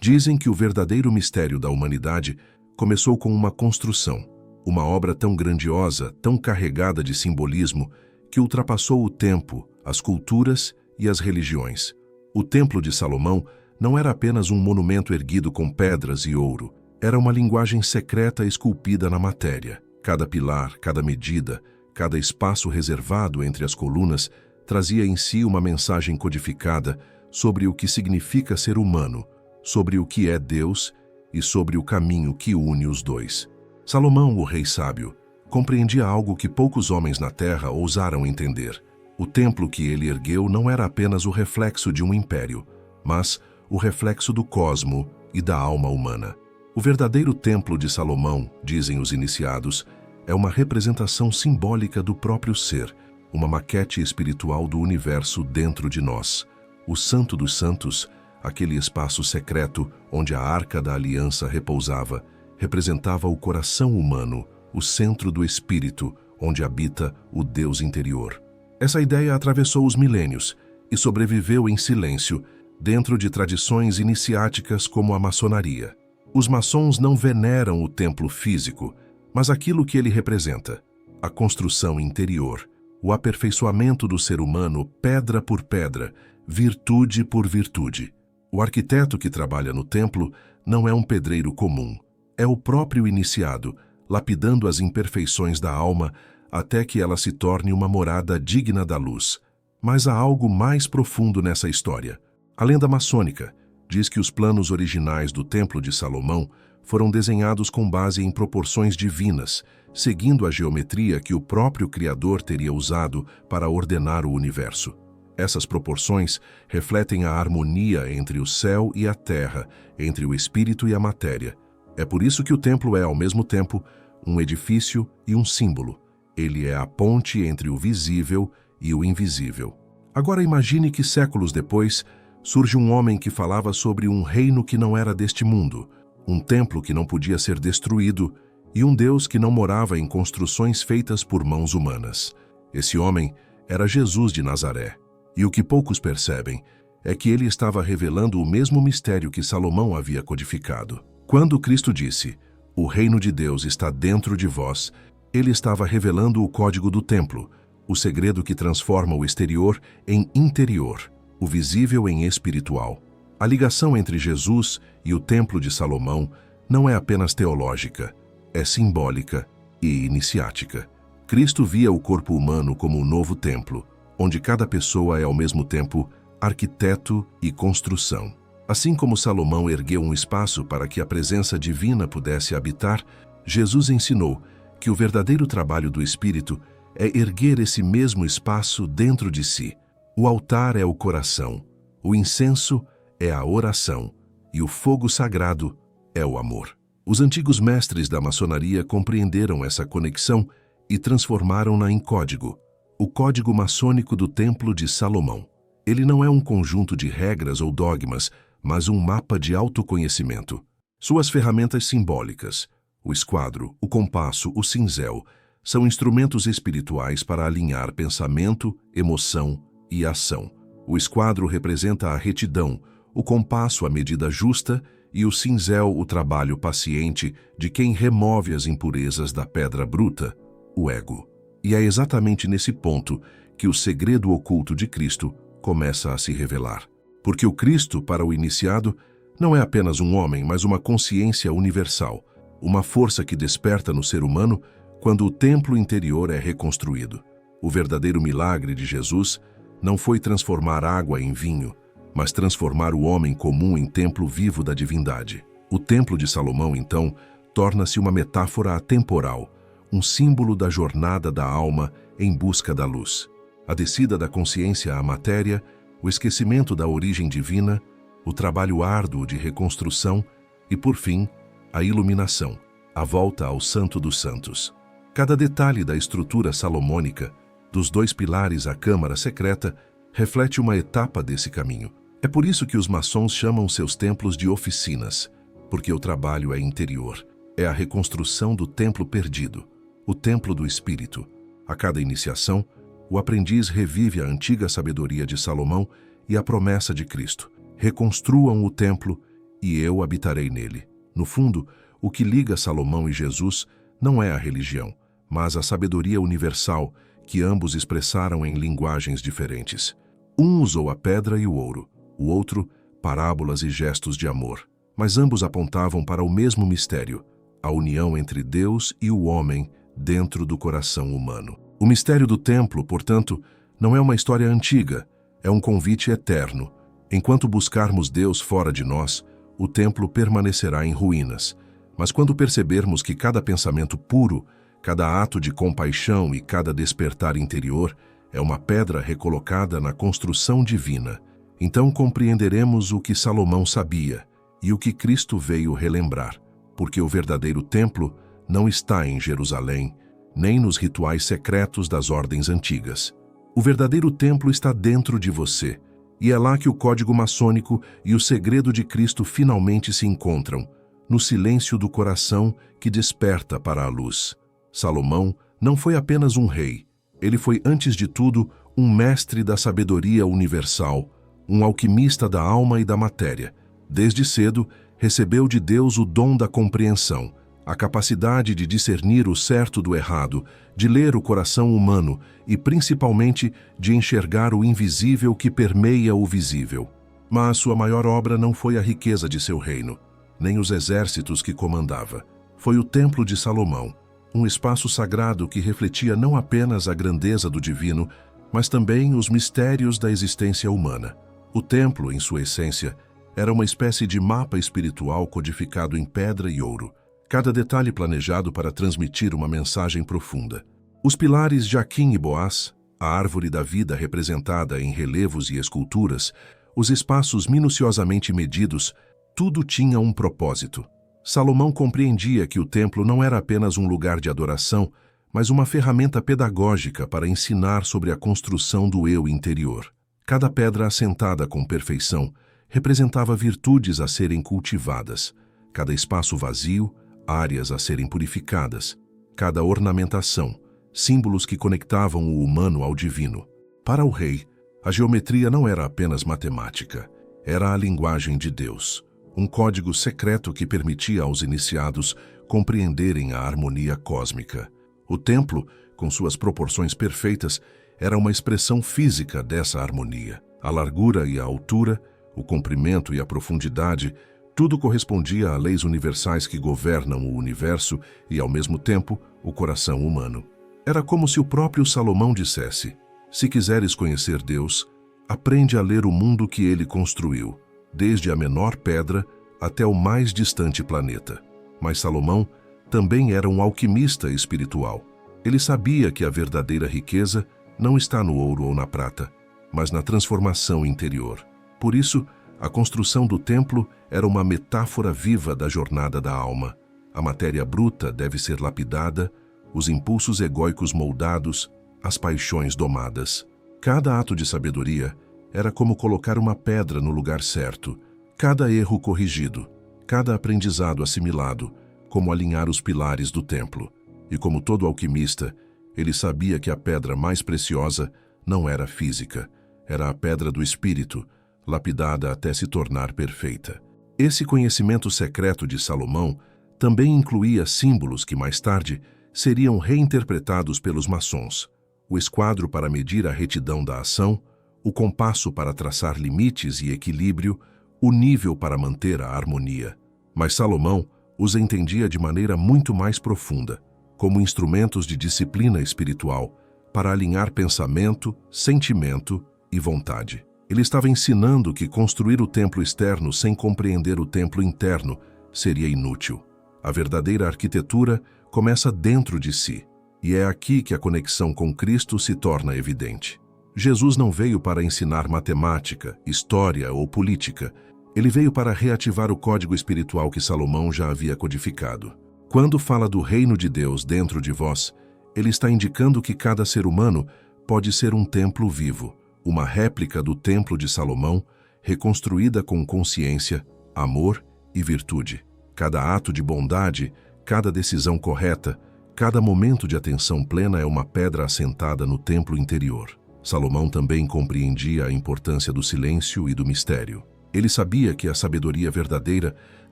Dizem que o verdadeiro mistério da humanidade começou com uma construção, uma obra tão grandiosa, tão carregada de simbolismo, que ultrapassou o tempo, as culturas e as religiões. O Templo de Salomão não era apenas um monumento erguido com pedras e ouro, era uma linguagem secreta esculpida na matéria. Cada pilar, cada medida, cada espaço reservado entre as colunas trazia em si uma mensagem codificada sobre o que significa ser humano, sobre o que é Deus e sobre o caminho que une os dois. Salomão, o rei sábio, compreendia algo que poucos homens na terra ousaram entender. O templo que ele ergueu não era apenas o reflexo de um império, mas o reflexo do cosmo e da alma humana. O verdadeiro Templo de Salomão, dizem os iniciados, é uma representação simbólica do próprio ser, uma maquete espiritual do universo dentro de nós. O Santo dos Santos, aquele espaço secreto onde a Arca da Aliança repousava, representava o coração humano, o centro do espírito, onde habita o Deus interior. Essa ideia atravessou os milênios e sobreviveu em silêncio dentro de tradições iniciáticas como a maçonaria. Os maçons não veneram o templo físico, mas aquilo que ele representa, a construção interior, o aperfeiçoamento do ser humano pedra por pedra, virtude por virtude. O arquiteto que trabalha no templo não é um pedreiro comum, é o próprio iniciado, lapidando as imperfeições da alma até que ela se torne uma morada digna da luz. Mas há algo mais profundo nessa história. A lenda maçônica diz que os planos originais do Templo de Salomão foram desenhados com base em proporções divinas, seguindo a geometria que o próprio Criador teria usado para ordenar o universo. Essas proporções refletem a harmonia entre o céu e a terra, entre o espírito e a matéria. É por isso que o templo é, ao mesmo tempo, um edifício e um símbolo. Ele é a ponte entre o visível e o invisível. Agora imagine que séculos depois surge um homem que falava sobre um reino que não era deste mundo, um templo que não podia ser destruído e um Deus que não morava em construções feitas por mãos humanas. Esse homem era Jesus de Nazaré. E o que poucos percebem é que ele estava revelando o mesmo mistério que Salomão havia codificado. Quando Cristo disse, "O reino de Deus está dentro de vós", ele estava revelando o código do templo, o segredo que transforma o exterior em interior, o visível em espiritual. A ligação entre Jesus e o Templo de Salomão não é apenas teológica, é simbólica e iniciática. Cristo via o corpo humano como um novo templo, onde cada pessoa é ao mesmo tempo arquiteto e construção. Assim como Salomão ergueu um espaço para que a presença divina pudesse habitar, Jesus ensinou que o verdadeiro trabalho do Espírito é erguer esse mesmo espaço dentro de si. O altar é o coração, o incenso é a oração e o fogo sagrado é o amor. Os antigos mestres da maçonaria compreenderam essa conexão e transformaram-na em código, o código maçônico do Templo de Salomão. Ele não é um conjunto de regras ou dogmas, mas um mapa de autoconhecimento. Suas ferramentas simbólicas, o esquadro, o compasso, o cinzel, são instrumentos espirituais para alinhar pensamento, emoção e ação. O esquadro representa a retidão, o compasso a medida justa e o cinzel o trabalho paciente de quem remove as impurezas da pedra bruta, o ego. E é exatamente nesse ponto que o segredo oculto de Cristo começa a se revelar. Porque o Cristo, para o iniciado, não é apenas um homem, mas uma consciência universal, uma força que desperta no ser humano quando o templo interior é reconstruído. O verdadeiro milagre de Jesus não foi transformar água em vinho, mas transformar o homem comum em templo vivo da divindade. O Templo de Salomão, então, torna-se uma metáfora atemporal, um símbolo da jornada da alma em busca da luz. A descida da consciência à matéria, o esquecimento da origem divina, o trabalho árduo de reconstrução e, por fim, a iluminação, a volta ao Santo dos Santos. Cada detalhe da estrutura salomônica, dos 2 pilares à câmara secreta, reflete uma etapa desse caminho. É por isso que os maçons chamam seus templos de oficinas, porque o trabalho é interior, é a reconstrução do templo perdido, o templo do espírito. A cada iniciação, o aprendiz revive a antiga sabedoria de Salomão e a promessa de Cristo. Reconstruam o templo e eu habitarei nele. No fundo, o que liga Salomão e Jesus não é a religião, mas a sabedoria universal que ambos expressaram em linguagens diferentes. Um usou a pedra e o ouro, o outro, parábolas e gestos de amor. Mas ambos apontavam para o mesmo mistério, a união entre Deus e o homem dentro do coração humano. O mistério do templo, portanto, não é uma história antiga, é um convite eterno. Enquanto buscarmos Deus fora de nós, o templo permanecerá em ruínas. Mas quando percebermos que cada pensamento puro, cada ato de compaixão e cada despertar interior é uma pedra recolocada na construção divina, então compreenderemos o que Salomão sabia e o que Cristo veio relembrar, porque o verdadeiro templo não está em Jerusalém, nem nos rituais secretos das ordens antigas. O verdadeiro templo está dentro de você, e é lá que o código maçônico e o segredo de Cristo finalmente se encontram, no silêncio do coração que desperta para a luz. Salomão não foi apenas um rei, ele foi, antes de tudo, um mestre da sabedoria universal, um alquimista da alma e da matéria. Desde cedo, recebeu de Deus o dom da compreensão, a capacidade de discernir o certo do errado, de ler o coração humano e, principalmente, de enxergar o invisível que permeia o visível. Mas sua maior obra não foi a riqueza de seu reino, nem os exércitos que comandava. Foi o Templo de Salomão, um espaço sagrado que refletia não apenas a grandeza do divino, mas também os mistérios da existência humana. O templo, em sua essência, era uma espécie de mapa espiritual codificado em pedra e ouro, cada detalhe planejado para transmitir uma mensagem profunda. Os pilares Jaquim e Boaz, a árvore da vida representada em relevos e esculturas, os espaços minuciosamente medidos, tudo tinha um propósito. Salomão compreendia que o templo não era apenas um lugar de adoração, mas uma ferramenta pedagógica para ensinar sobre a construção do eu interior. Cada pedra assentada com perfeição representava virtudes a serem cultivadas, cada espaço vazio, áreas a serem purificadas, cada ornamentação, símbolos que conectavam o humano ao divino. Para o rei, a geometria não era apenas matemática, era a linguagem de Deus, um código secreto que permitia aos iniciados compreenderem a harmonia cósmica. O templo, com suas proporções perfeitas, era uma expressão física dessa harmonia. A largura e a altura, o comprimento e a profundidade, tudo correspondia a leis universais que governam o universo e, ao mesmo tempo, o coração humano. Era como se o próprio Salomão dissesse: se quiseres conhecer Deus, aprende a ler o mundo que ele construiu, desde a menor pedra até o mais distante planeta. Mas Salomão também era um alquimista espiritual. Ele sabia que a verdadeira riqueza não está no ouro ou na prata, mas na transformação interior. Por isso, a construção do templo era uma metáfora viva da jornada da alma. A matéria bruta deve ser lapidada, os impulsos egóicos moldados, as paixões domadas. Cada ato de sabedoria era como colocar uma pedra no lugar certo, cada erro corrigido, cada aprendizado assimilado, como alinhar os pilares do templo. E como todo alquimista, ele sabia que a pedra mais preciosa não era física, era a pedra do espírito, lapidada até se tornar perfeita. Esse conhecimento secreto de Salomão também incluía símbolos que mais tarde seriam reinterpretados pelos maçons: o esquadro para medir a retidão da ação, o compasso para traçar limites e equilíbrio, o nível para manter a harmonia. Mas Salomão os entendia de maneira muito mais profunda, como instrumentos de disciplina espiritual, para alinhar pensamento, sentimento e vontade. Ele estava ensinando que construir o templo externo sem compreender o templo interno seria inútil. A verdadeira arquitetura começa dentro de si, e é aqui que a conexão com Cristo se torna evidente. Jesus não veio para ensinar matemática, história ou política. Ele veio para reativar o código espiritual que Salomão já havia codificado. Quando fala do reino de Deus dentro de vós, ele está indicando que cada ser humano pode ser um templo vivo, uma réplica do templo de Salomão, reconstruída com consciência, amor e virtude. Cada ato de bondade, cada decisão correta, cada momento de atenção plena é uma pedra assentada no templo interior. Salomão também compreendia a importância do silêncio e do mistério. Ele sabia que a sabedoria verdadeira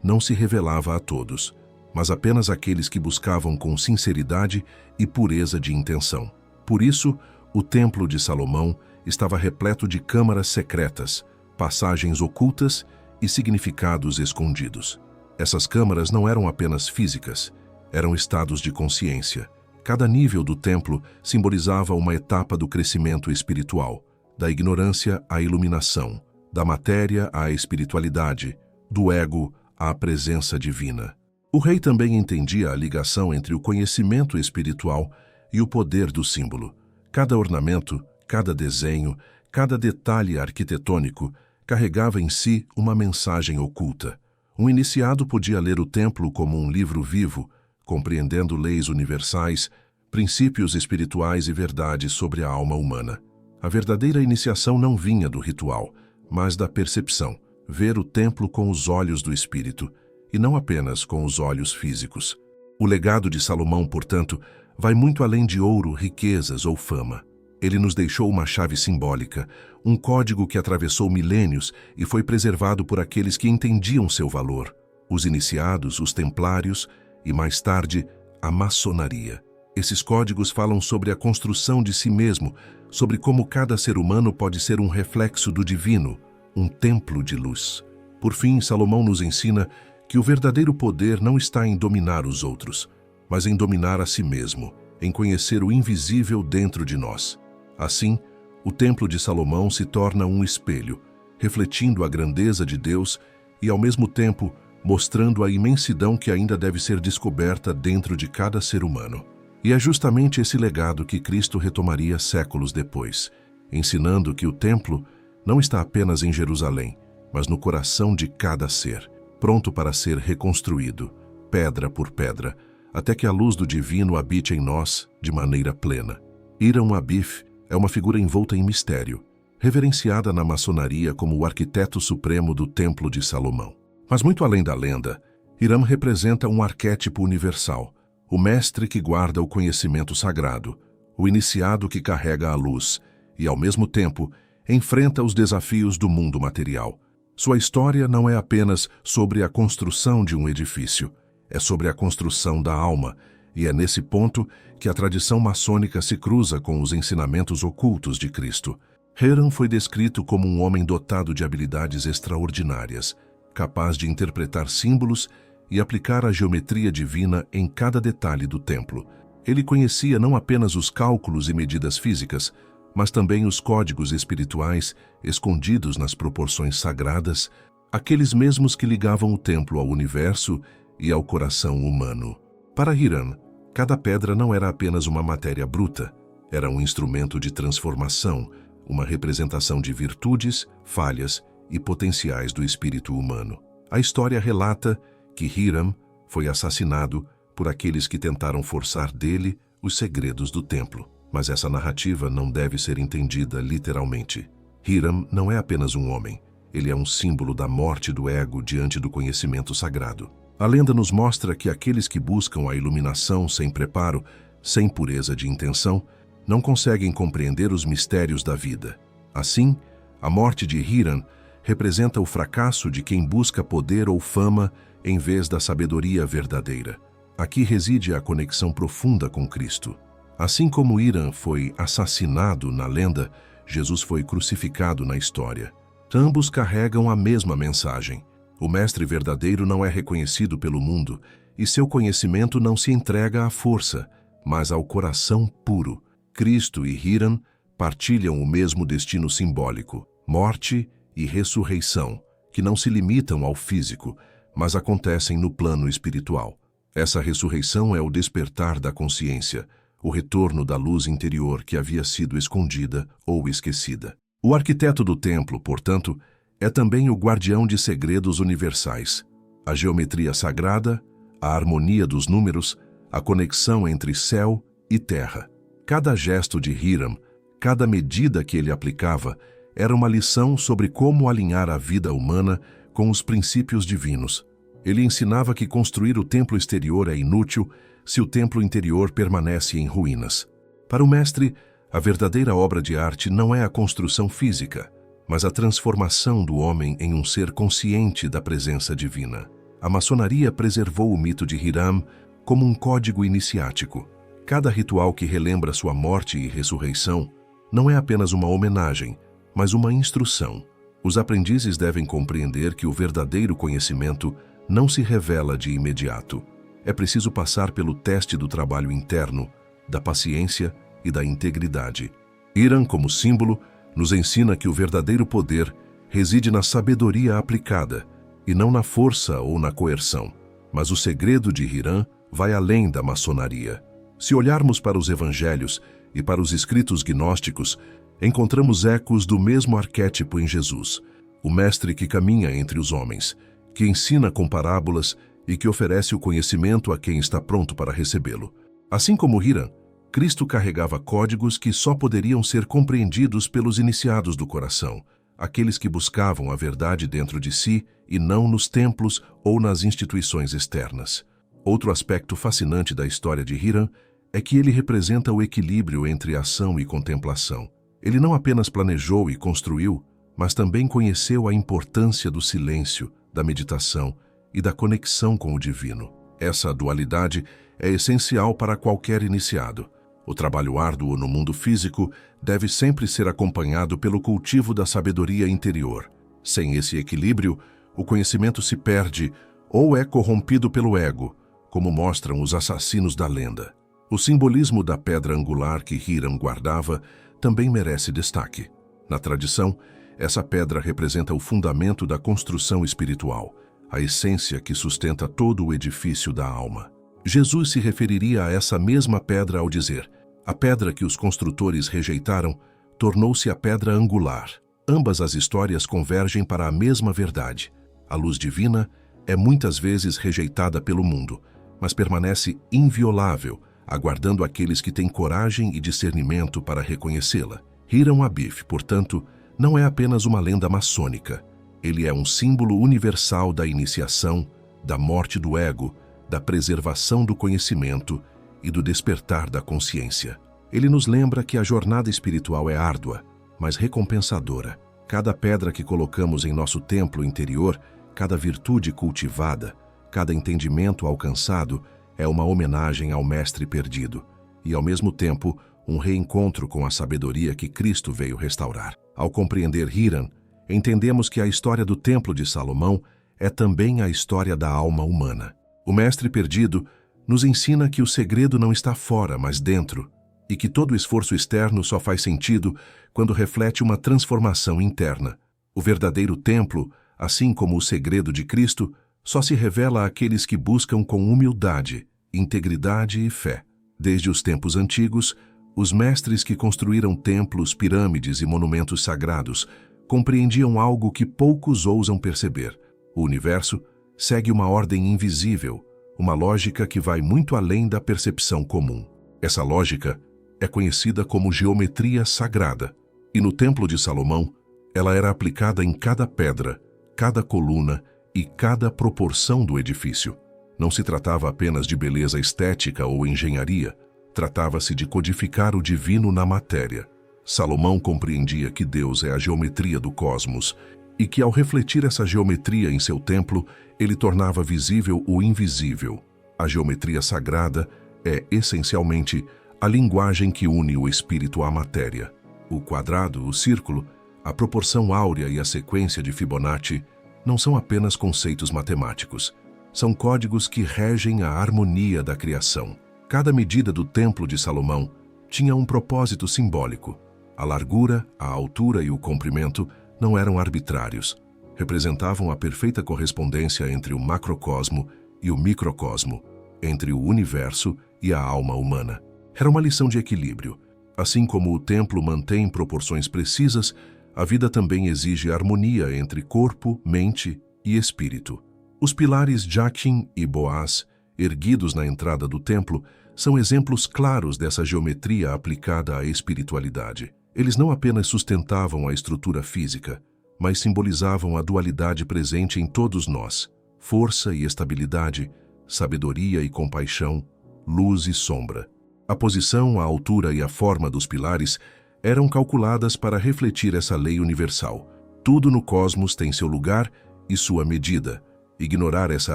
não se revelava a todos, mas apenas àqueles que buscavam com sinceridade e pureza de intenção. Por isso, o Templo de Salomão estava repleto de câmaras secretas, passagens ocultas e significados escondidos. Essas câmaras não eram apenas físicas, eram estados de consciência. Cada nível do templo simbolizava uma etapa do crescimento espiritual, da ignorância à iluminação, da matéria à espiritualidade, do ego à presença divina. O rei também entendia a ligação entre o conhecimento espiritual e o poder do símbolo. Cada ornamento, cada desenho, cada detalhe arquitetônico carregava em si uma mensagem oculta. Um iniciado podia ler o templo como um livro vivo, compreendendo leis universais, princípios espirituais e verdades sobre a alma humana. A verdadeira iniciação não vinha do ritual, mas da percepção, ver o templo com os olhos do espírito, e não apenas com os olhos físicos. O legado de Salomão, portanto, vai muito além de ouro, riquezas ou fama. Ele nos deixou uma chave simbólica, um código que atravessou milênios e foi preservado por aqueles que entendiam seu valor, os iniciados, os templários e, mais tarde, a maçonaria. Esses códigos falam sobre a construção de si mesmo, sobre como cada ser humano pode ser um reflexo do divino, um templo de luz. Por fim, Salomão nos ensina que o verdadeiro poder não está em dominar os outros, mas em dominar a si mesmo, em conhecer o invisível dentro de nós. Assim, o Templo de Salomão se torna um espelho, refletindo a grandeza de Deus e, ao mesmo tempo, mostrando a imensidão que ainda deve ser descoberta dentro de cada ser humano. E é justamente esse legado que Cristo retomaria séculos depois, ensinando que o templo não está apenas em Jerusalém, mas no coração de cada ser, pronto para ser reconstruído, pedra por pedra, até que a luz do divino habite em nós de maneira plena. Hiram Abif é uma figura envolta em mistério, reverenciada na maçonaria como o arquiteto supremo do Templo de Salomão. Mas muito além da lenda, Hiram representa um arquétipo universal, o mestre que guarda o conhecimento sagrado, o iniciado que carrega a luz e, ao mesmo tempo, enfrenta os desafios do mundo material. Sua história não é apenas sobre a construção de um edifício, é sobre a construção da alma, e é nesse ponto que a tradição maçônica se cruza com os ensinamentos ocultos de Cristo. Hiram foi descrito como um homem dotado de habilidades extraordinárias, capaz de interpretar símbolos e aplicar a geometria divina em cada detalhe do templo. Ele conhecia não apenas os cálculos e medidas físicas, mas também os códigos espirituais escondidos nas proporções sagradas, aqueles mesmos que ligavam o templo ao universo e ao coração humano. Para Hiram, cada pedra não era apenas uma matéria bruta, era um instrumento de transformação, uma representação de virtudes, falhas e potenciais do espírito humano. A história relata que Hiram foi assassinado por aqueles que tentaram forçar dele os segredos do templo. Mas essa narrativa não deve ser entendida literalmente. Hiram não é apenas um homem, ele é um símbolo da morte do ego diante do conhecimento sagrado. A lenda nos mostra que aqueles que buscam a iluminação sem preparo, sem pureza de intenção, não conseguem compreender os mistérios da vida. Assim, a morte de Hiram representa o fracasso de quem busca poder ou fama em vez da sabedoria verdadeira. Aqui reside a conexão profunda com Cristo. Assim como Hiram foi assassinado na lenda, Jesus foi crucificado na história. Ambos carregam a mesma mensagem. O mestre verdadeiro não é reconhecido pelo mundo e seu conhecimento não se entrega à força, mas ao coração puro. Cristo e Hiram partilham o mesmo destino simbólico, morte e ressurreição, que não se limitam ao físico, mas acontecem no plano espiritual. Essa ressurreição é o despertar da consciência, o retorno da luz interior que havia sido escondida ou esquecida. O arquiteto do templo, portanto, é também o guardião de segredos universais. A geometria sagrada, a harmonia dos números, a conexão entre céu e terra. Cada gesto de Hiram, cada medida que ele aplicava, era uma lição sobre como alinhar a vida humana com os princípios divinos. Ele ensinava que construir o templo exterior é inútil se o templo interior permanece em ruínas. Para o mestre, a verdadeira obra de arte não é a construção física, mas a transformação do homem em um ser consciente da presença divina. A maçonaria preservou o mito de Hiram como um código iniciático. Cada ritual que relembra sua morte e ressurreição não é apenas uma homenagem, mas uma instrução. Os aprendizes devem compreender que o verdadeiro conhecimento não se revela de imediato. É preciso passar pelo teste do trabalho interno, da paciência e da integridade. Hiram, como símbolo, nos ensina que o verdadeiro poder reside na sabedoria aplicada e não na força ou na coerção. Mas o segredo de Hiram vai além da maçonaria. Se olharmos para os evangelhos e para os escritos gnósticos, encontramos ecos do mesmo arquétipo em Jesus, o mestre que caminha entre os homens, que ensina com parábolas e que oferece o conhecimento a quem está pronto para recebê-lo. Assim como Hiram, Cristo carregava códigos que só poderiam ser compreendidos pelos iniciados do coração, aqueles que buscavam a verdade dentro de si e não nos templos ou nas instituições externas. Outro aspecto fascinante da história de Hiram é que ele representa o equilíbrio entre ação e contemplação. Ele não apenas planejou e construiu, mas também conheceu a importância do silêncio, da meditação e da conexão com o divino. Essa dualidade é essencial para qualquer iniciado. O trabalho árduo no mundo físico deve sempre ser acompanhado pelo cultivo da sabedoria interior. Sem esse equilíbrio, o conhecimento se perde ou é corrompido pelo ego, como mostram os assassinos da lenda. O simbolismo da pedra angular que Hiram guardava também merece destaque. Na tradição, essa pedra representa o fundamento da construção espiritual, a essência que sustenta todo o edifício da alma. Jesus se referiria a essa mesma pedra ao dizer: a pedra que os construtores rejeitaram tornou-se a pedra angular. Ambas as histórias convergem para a mesma verdade. A luz divina é muitas vezes rejeitada pelo mundo, mas permanece inviolável, aguardando aqueles que têm coragem e discernimento para reconhecê-la. Hiram Abif, portanto, não é apenas uma lenda maçônica. Ele é um símbolo universal da iniciação, da morte do ego, da preservação do conhecimento e do despertar da consciência. Ele nos lembra que a jornada espiritual é árdua, mas recompensadora. Cada pedra que colocamos em nosso templo interior, cada virtude cultivada, cada entendimento alcançado é uma homenagem ao Mestre perdido e, ao mesmo tempo, um reencontro com a sabedoria que Cristo veio restaurar. Ao compreender Hiram, entendemos que a história do Templo de Salomão é também a história da alma humana. O Mestre perdido nos ensina que o segredo não está fora, mas dentro, e que todo esforço externo só faz sentido quando reflete uma transformação interna. O verdadeiro templo, assim como o segredo de Cristo, só se revela àqueles que buscam com humildade, integridade e fé. Desde os tempos antigos, os mestres que construíram templos, pirâmides e monumentos sagrados compreendiam algo que poucos ousam perceber. O universo segue uma ordem invisível, uma lógica que vai muito além da percepção comum. Essa lógica é conhecida como geometria sagrada, e no Templo de Salomão, ela era aplicada em cada pedra, cada coluna e cada proporção do edifício. Não se tratava apenas de beleza estética ou engenharia, tratava-se de codificar o divino na matéria. Salomão compreendia que Deus é a geometria do cosmos e que, ao refletir essa geometria em seu templo, ele tornava visível o invisível. A geometria sagrada é, essencialmente, a linguagem que une o espírito à matéria. O quadrado, o círculo, a proporção áurea e a sequência de Fibonacci não são apenas conceitos matemáticos. São códigos que regem a harmonia da criação. Cada medida do Templo de Salomão tinha um propósito simbólico. A largura, a altura e o comprimento não eram arbitrários. Representavam a perfeita correspondência entre o macrocosmo e o microcosmo, entre o universo e a alma humana. Era uma lição de equilíbrio. Assim como o templo mantém proporções precisas, a vida também exige harmonia entre corpo, mente e espírito. Os pilares Jachin e Boaz, erguidos na entrada do templo, são exemplos claros dessa geometria aplicada à espiritualidade. Eles não apenas sustentavam a estrutura física, mas simbolizavam a dualidade presente em todos nós: força e estabilidade, sabedoria e compaixão, luz e sombra. A posição, a altura e a forma dos pilares eram calculadas para refletir essa lei universal. Tudo no cosmos tem seu lugar e sua medida. Ignorar essa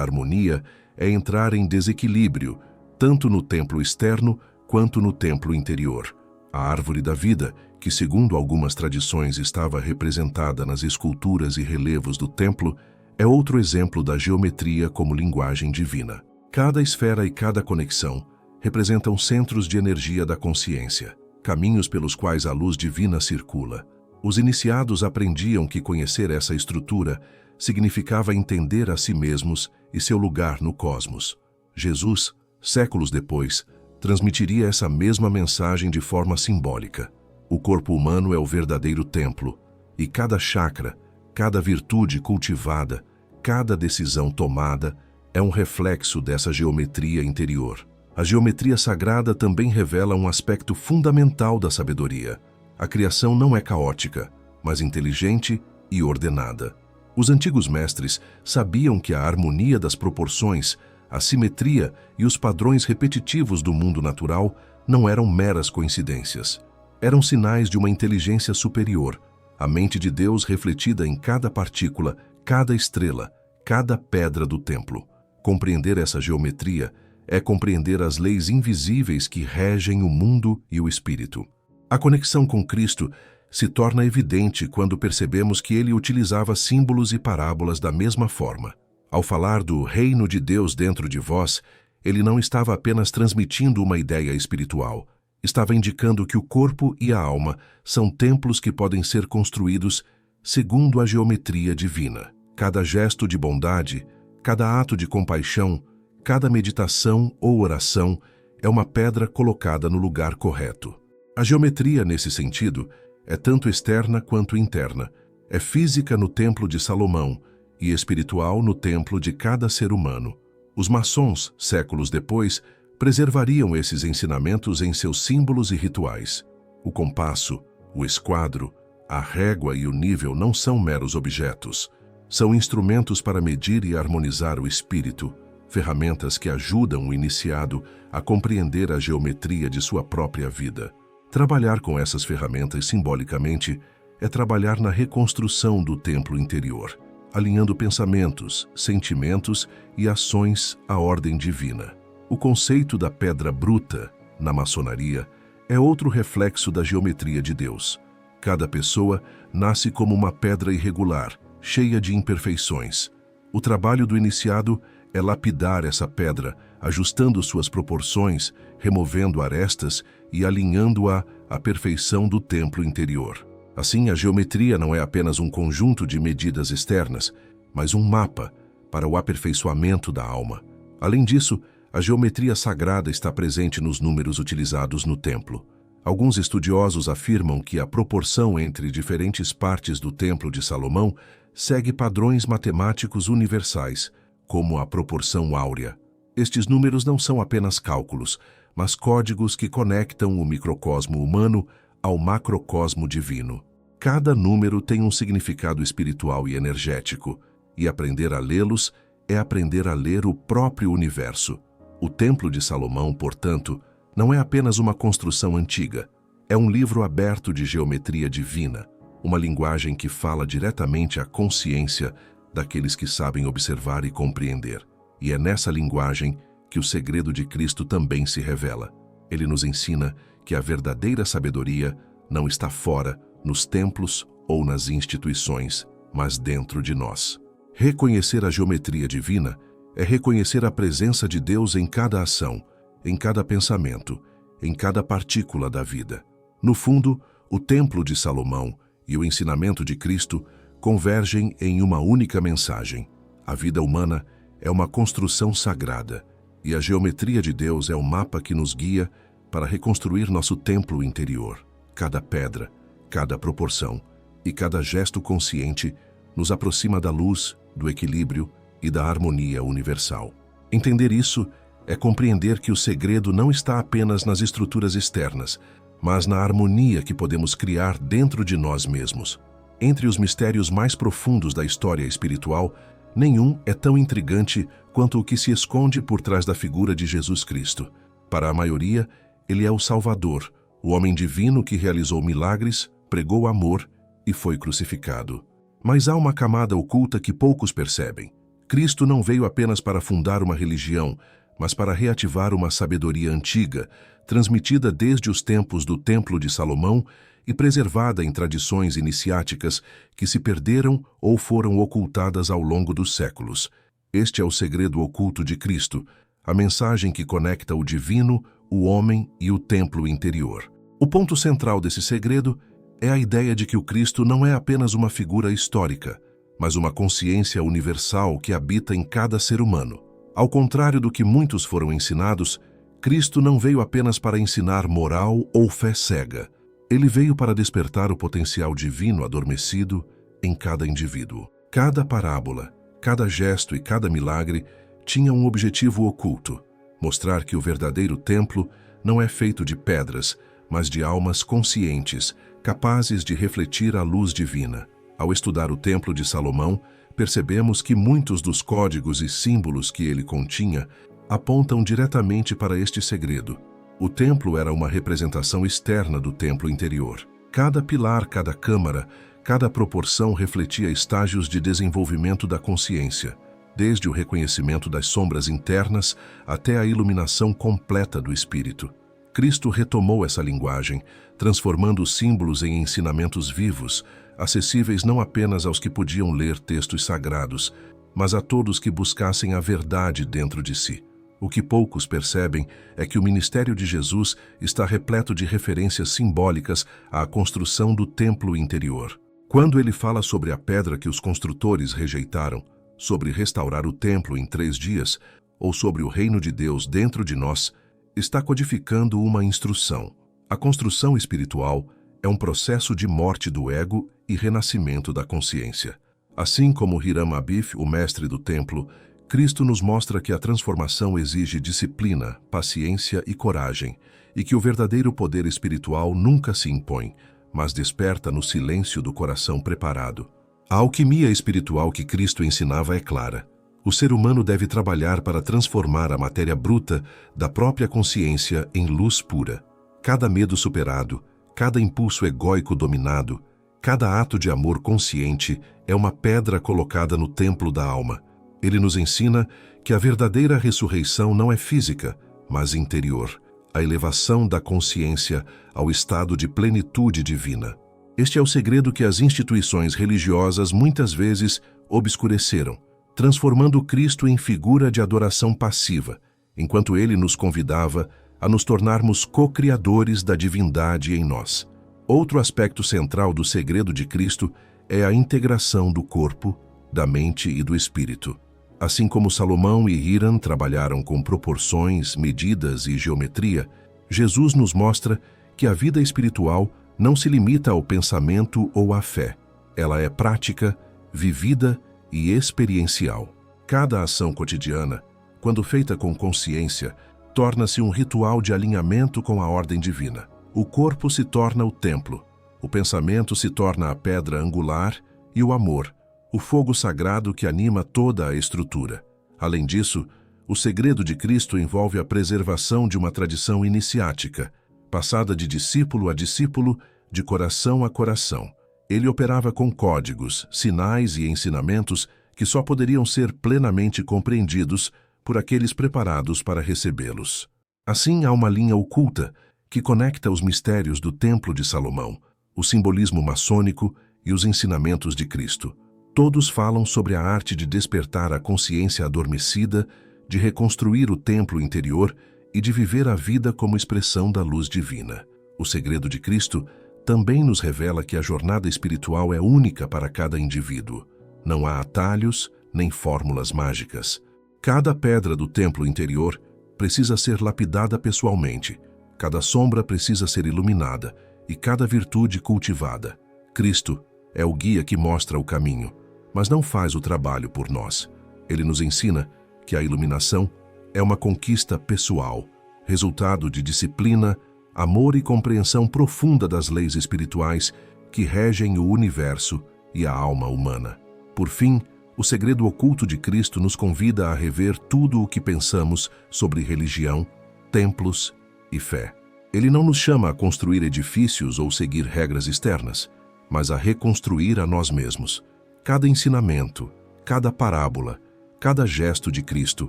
harmonia é entrar em desequilíbrio, tanto no templo externo quanto no templo interior. A árvore da vida, que segundo algumas tradições estava representada nas esculturas e relevos do templo, é outro exemplo da geometria como linguagem divina. Cada esfera e cada conexão representam centros de energia da consciência, caminhos pelos quais a luz divina circula. Os iniciados aprendiam que conhecer essa estrutura significava entender a si mesmos e seu lugar no cosmos. Jesus, séculos depois, transmitiria essa mesma mensagem de forma simbólica. O corpo humano é o verdadeiro templo, e cada chakra, cada virtude cultivada, cada decisão tomada é um reflexo dessa geometria interior. A geometria sagrada também revela um aspecto fundamental da sabedoria. A criação não é caótica, mas inteligente e ordenada. Os antigos mestres sabiam que a harmonia das proporções, a simetria e os padrões repetitivos do mundo natural não eram meras coincidências. Eram sinais de uma inteligência superior, a mente de Deus refletida em cada partícula, cada estrela, cada pedra do templo. Compreender essa geometria é compreender as leis invisíveis que regem o mundo e o espírito. A conexão com Cristo se torna evidente quando percebemos que ele utilizava símbolos e parábolas da mesma forma. Ao falar do reino de Deus dentro de vós, ele não estava apenas transmitindo uma ideia espiritual, estava indicando que o corpo e a alma são templos que podem ser construídos segundo a geometria divina. Cada gesto de bondade, cada ato de compaixão, cada meditação ou oração é uma pedra colocada no lugar correto. A geometria, nesse sentido, é tanto externa quanto interna. É física no templo de Salomão e espiritual no templo de cada ser humano. Os maçons, séculos depois, preservariam esses ensinamentos em seus símbolos e rituais. O compasso, o esquadro, a régua e o nível não são meros objetos. São instrumentos para medir e harmonizar o espírito, ferramentas que ajudam o iniciado a compreender a geometria de sua própria vida. Trabalhar com essas ferramentas simbolicamente é trabalhar na reconstrução do templo interior, alinhando pensamentos, sentimentos e ações à ordem divina. O conceito da pedra bruta, na maçonaria, é outro reflexo da geometria de Deus. Cada pessoa nasce como uma pedra irregular, cheia de imperfeições. O trabalho do iniciado é lapidar essa pedra, ajustando suas proporções, removendo arestas e alinhando-a à perfeição do templo interior. Assim, a geometria não é apenas um conjunto de medidas externas, mas um mapa para o aperfeiçoamento da alma. Além disso, a geometria sagrada está presente nos números utilizados no templo. Alguns estudiosos afirmam que a proporção entre diferentes partes do Templo de Salomão segue padrões matemáticos universais, como a proporção áurea. Estes números não são apenas cálculos, mas códigos que conectam o microcosmo humano ao macrocosmo divino. Cada número tem um significado espiritual e energético, e aprender a lê-los é aprender a ler o próprio universo. O Templo de Salomão, portanto, não é apenas uma construção antiga, é um livro aberto de geometria divina, uma linguagem que fala diretamente à consciência daqueles que sabem observar e compreender. E é nessa linguagem que o segredo de Cristo também se revela. Ele nos ensina que a verdadeira sabedoria não está fora, nos templos ou nas instituições, mas dentro de nós. Reconhecer a geometria divina é reconhecer a presença de Deus em cada ação, em cada pensamento, em cada partícula da vida. No fundo, o Templo de Salomão e o ensinamento de Cristo convergem em uma única mensagem. A vida humana é uma construção sagrada, e a geometria de Deus é o mapa que nos guia para reconstruir nosso templo interior. Cada pedra, cada proporção e cada gesto consciente nos aproxima da luz, do equilíbrio e da harmonia universal. Entender isso é compreender que o segredo não está apenas nas estruturas externas, mas na harmonia que podemos criar dentro de nós mesmos. Entre os mistérios mais profundos da história espiritual, nenhum é tão intrigante quanto o que se esconde por trás da figura de Jesus Cristo. Para a maioria, ele é o Salvador, o homem divino que realizou milagres, pregou amor e foi crucificado. Mas há uma camada oculta que poucos percebem. Cristo não veio apenas para fundar uma religião, mas para reativar uma sabedoria antiga, transmitida desde os tempos do Templo de Salomão e preservada em tradições iniciáticas que se perderam ou foram ocultadas ao longo dos séculos. Este é o segredo oculto de Cristo, a mensagem que conecta o divino, o homem e o templo interior. O ponto central desse segredo é a ideia de que o Cristo não é apenas uma figura histórica, mas uma consciência universal que habita em cada ser humano. Ao contrário do que muitos foram ensinados, Cristo não veio apenas para ensinar moral ou fé cega. Ele veio para despertar o potencial divino adormecido em cada indivíduo. Cada parábola, cada gesto e cada milagre tinha um objetivo oculto: mostrar que o verdadeiro templo não é feito de pedras, mas de almas conscientes, capazes de refletir a luz divina. Ao estudar o Templo de Salomão, percebemos que muitos dos códigos e símbolos que ele continha apontam diretamente para este segredo. O templo era uma representação externa do templo interior. Cada pilar, cada câmara, cada proporção refletia estágios de desenvolvimento da consciência, desde o reconhecimento das sombras internas até a iluminação completa do espírito. Cristo retomou essa linguagem, transformando os símbolos em ensinamentos vivos, acessíveis não apenas aos que podiam ler textos sagrados, mas a todos que buscassem a verdade dentro de si. O que poucos percebem é que o ministério de Jesus está repleto de referências simbólicas à construção do templo interior. Quando ele fala sobre a pedra que os construtores rejeitaram, sobre restaurar o templo em 3 dias, ou sobre o reino de Deus dentro de nós, está codificando uma instrução. A construção espiritual é um processo de morte do ego e renascimento da consciência. Assim como Hiram Abif, o mestre do templo, Cristo nos mostra que a transformação exige disciplina, paciência e coragem, e que o verdadeiro poder espiritual nunca se impõe, mas desperta no silêncio do coração preparado. A alquimia espiritual que Cristo ensinava é clara. O ser humano deve trabalhar para transformar a matéria bruta da própria consciência em luz pura. Cada medo superado, cada impulso egóico dominado, cada ato de amor consciente é uma pedra colocada no templo da alma. Ele nos ensina que a verdadeira ressurreição não é física, mas interior, a elevação da consciência ao estado de plenitude divina. Este é o segredo que as instituições religiosas muitas vezes obscureceram, transformando Cristo em figura de adoração passiva, enquanto ele nos convidava a nos tornarmos co-criadores da divindade em nós. Outro aspecto central do segredo de Cristo é a integração do corpo, da mente e do espírito. Assim como Salomão e Hiram trabalharam com proporções, medidas e geometria, Jesus nos mostra que a vida espiritual não se limita ao pensamento ou à fé. Ela é prática, vivida e experiencial. Cada ação cotidiana, quando feita com consciência, torna-se um ritual de alinhamento com a ordem divina. O corpo se torna o templo, o pensamento se torna a pedra angular e o amor, o fogo sagrado que anima toda a estrutura. Além disso, o segredo de Cristo envolve a preservação de uma tradição iniciática, passada de discípulo a discípulo, de coração a coração. Ele operava com códigos, sinais e ensinamentos que só poderiam ser plenamente compreendidos por aqueles preparados para recebê-los. Assim, há uma linha oculta que conecta os mistérios do Templo de Salomão, o simbolismo maçônico e os ensinamentos de Cristo. Todos falam sobre a arte de despertar a consciência adormecida, de reconstruir o templo interior e de viver a vida como expressão da luz divina. O segredo de Cristo também nos revela que a jornada espiritual é única para cada indivíduo. Não há atalhos nem fórmulas mágicas. Cada pedra do templo interior precisa ser lapidada pessoalmente, cada sombra precisa ser iluminada e cada virtude cultivada. Cristo é o guia que mostra o caminho, mas não faz o trabalho por nós. Ele nos ensina que a iluminação é uma conquista pessoal, resultado de disciplina, amor e compreensão profunda das leis espirituais que regem o universo e a alma humana. Por fim, o segredo oculto de Cristo nos convida a rever tudo o que pensamos sobre religião, templos e fé. Ele não nos chama a construir edifícios ou seguir regras externas, mas a reconstruir a nós mesmos. Cada ensinamento, cada parábola, cada gesto de Cristo